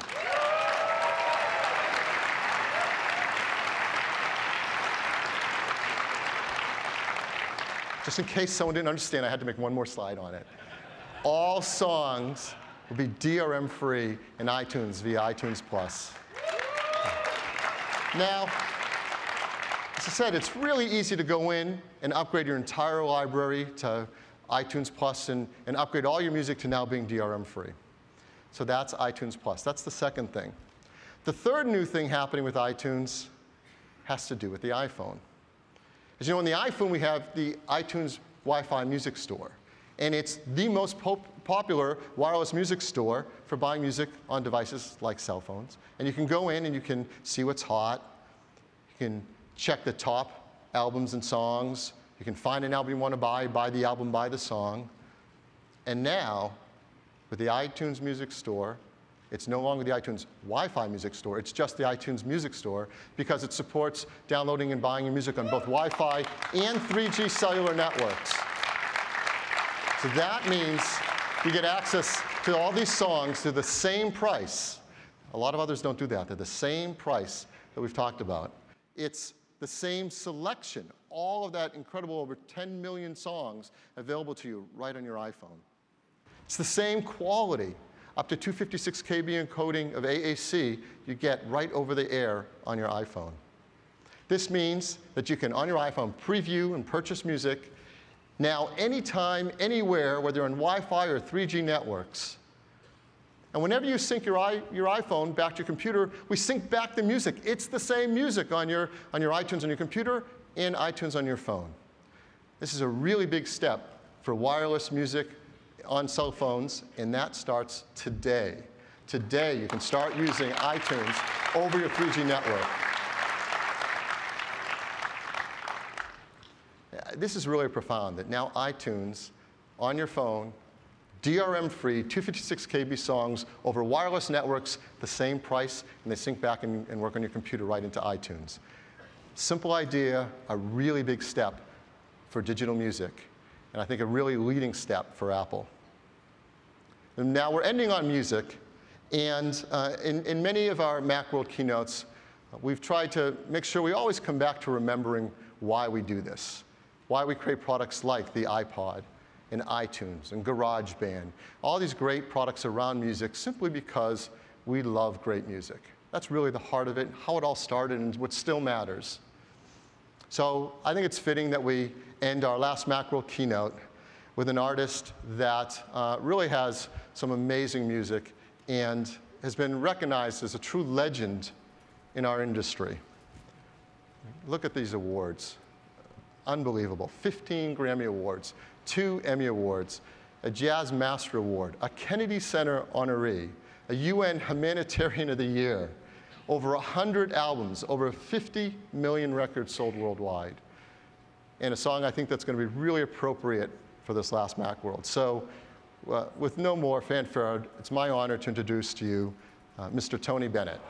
Just in case someone didn't understand, I had to make one more slide on it. All songs will be DRM-free in iTunes via iTunes Plus. Now, as I said, it's really easy to go in and upgrade your entire library to iTunes Plus and upgrade all your music to now being DRM-free. So that's iTunes Plus. That's the second thing. The third new thing happening with iTunes has to do with the iPhone. As you know, on the iPhone, we have the iTunes Wi-Fi music store. And it's the most popular wireless music store for buying music on devices like cell phones. And you can go in and you can see what's hot. You can check the top albums and songs. You can find an album you want to buy the album, buy the song. And now, with the iTunes Music Store, it's no longer the iTunes Wi-Fi Music Store, it's just the iTunes Music Store because it supports downloading and buying your music on both Wi-Fi and 3G cellular networks. So that means you get access to all these songs to the same price. A lot of others don't do that. They're the same price that we've talked about. It's the same selection, all of that incredible over 10 million songs available to you right on your iPhone. It's the same quality, up to 256 KB encoding of AAC you get right over the air on your iPhone. This means that you can, on your iPhone, preview and purchase music now anytime, anywhere, whether on Wi-Fi or 3G networks. And whenever you sync your iPhone back to your computer, we sync back the music. It's the same music on your iTunes on your computer and iTunes on your phone. This is a really big step for wireless music on cell phones, and that starts today. Today, you can start using iTunes over your 3G network. This is really profound, that now iTunes, on your phone, DRM-free, 256 KB songs over wireless networks, the same price, and they sync back and work on your computer right into iTunes. Simple idea, a really big step for digital music, and I think a really leading step for Apple. And now we're ending on music, and in many of our Macworld keynotes, we've tried to make sure we always come back to remembering why we do this, why we create products like the iPod, and iTunes, and GarageBand, all these great products around music simply because we love great music. That's really the heart of it, how it all started, and what still matters. So I think it's fitting that we end our last Macworld keynote with an artist that really has some amazing music and has been recognized as a true legend in our industry. Look at these awards. Unbelievable. 15 Grammy Awards, 2 Emmy Awards, a Jazz Master Award, a Kennedy Center honoree, a UN Humanitarian of the Year, over 100 albums, over 50 million records sold worldwide, and a song I think that's going to be really appropriate for this last Macworld. So with no more fanfare, it's my honor to introduce to you Mr. Tony Bennett.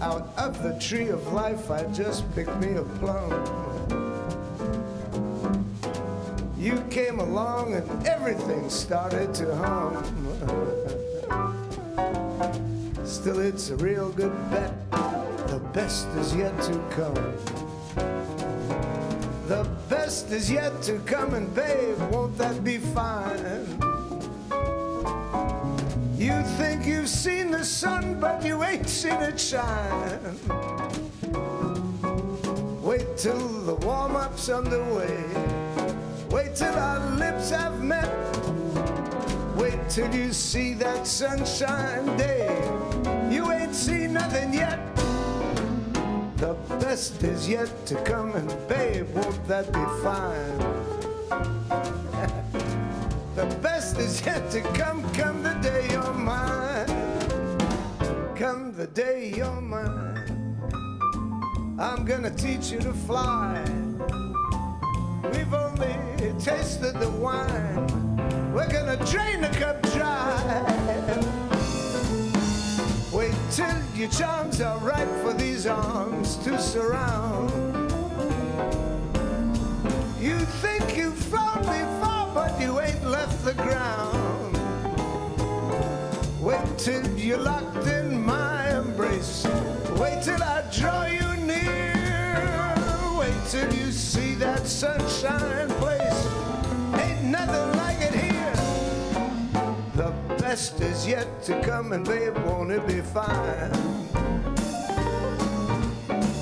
Out of the tree of life, I just picked me a plum. You came along and everything started to hum. Still, it's a real good bet. The best is yet to come. The best is yet to come, and babe, won't that be fine? You think you've seen the sun, but you ain't seen it shine. Wait till the warm-up's underway. Wait till our lips have met. Wait till you see that sunshine day. You ain't seen nothing yet. The best is yet to come, and babe, won't that be fine? The best is yet to come, come the day you're mine. Come the day you're mine. I'm gonna teach you to fly. We've only tasted the wine. We're gonna drain the cup dry. Wait till your charms are right for these arms to surround. You think you've flown before, but you ain't left the ground. Wait till you're locked in my embrace. Wait till I draw you near. Wait till you see that sunshine place. Ain't nothing like it here. The best is yet to come, and babe, won't it be fine?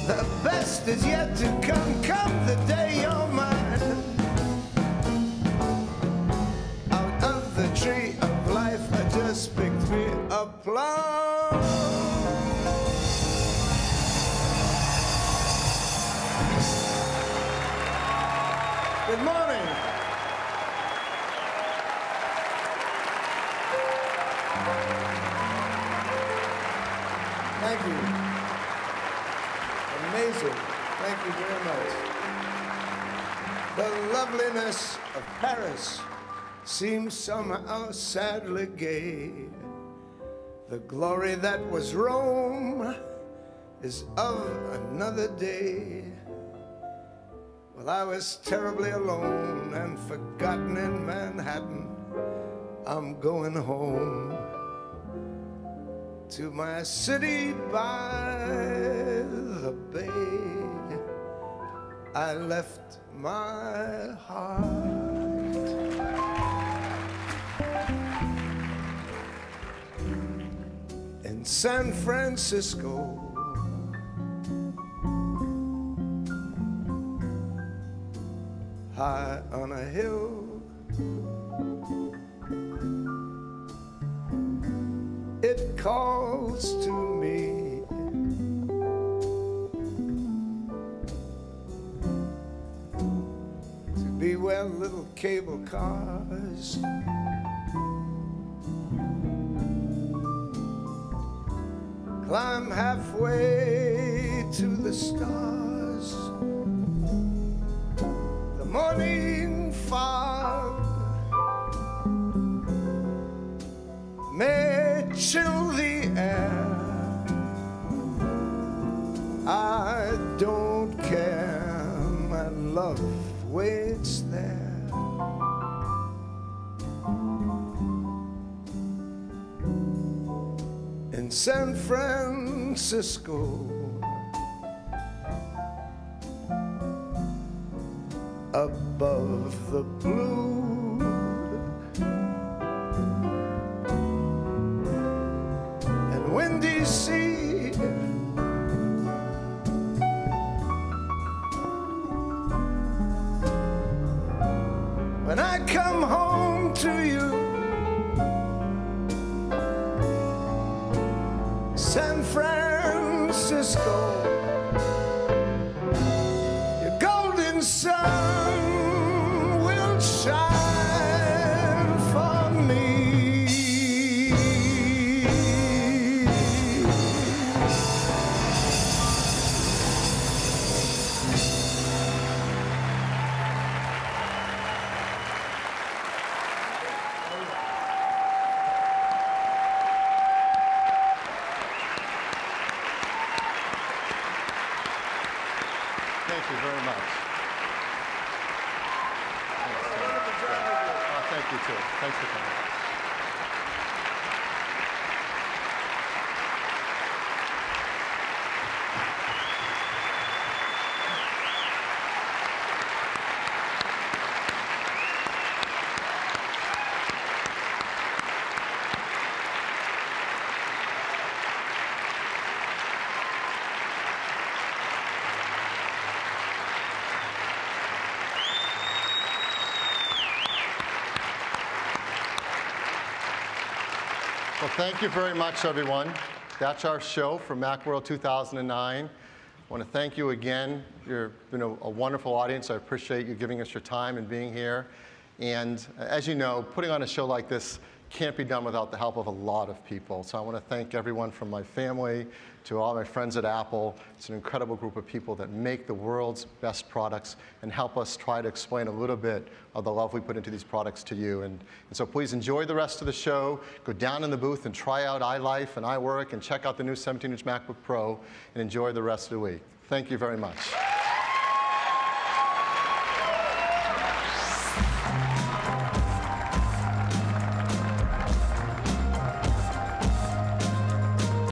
The best is yet to come, come the day you're mine. Out of the tree of life, I just picked me a plum. Good morning. Thank you. Amazing. Thank you very much. The loveliness of Paris seems somehow sadly gay. The glory that was Rome is of another day. Well, I was terribly alone and forgotten in Manhattan. I'm going home to my city by the bay. I left my heart in San Francisco. High on a hill, it calls to me. To be where little cable cars climb halfway to the stars. The morning fog may chill the air. I don't care, my love waits there. In San Francisco, above the blue, and windy sea, when I come home to you, San Francisco, your golden sun will shine for me. Thank you very much. Thank you, too. Thanks for coming. Well, thank you very much, everyone. That's our show for Macworld 2009. I want to thank you again. You've been a wonderful audience. I appreciate you giving us your time and being here. And as you know, putting on a show like this can't be done without the help of a lot of people. So I want to thank everyone from my family to all my friends at Apple. It's an incredible group of people that make the world's best products and help us try to explain a little bit of the love we put into these products to you. And so please enjoy the rest of the show. Go down in the booth and try out iLife and iWork and check out the new 17-inch MacBook Pro and enjoy the rest of the week. Thank you very much.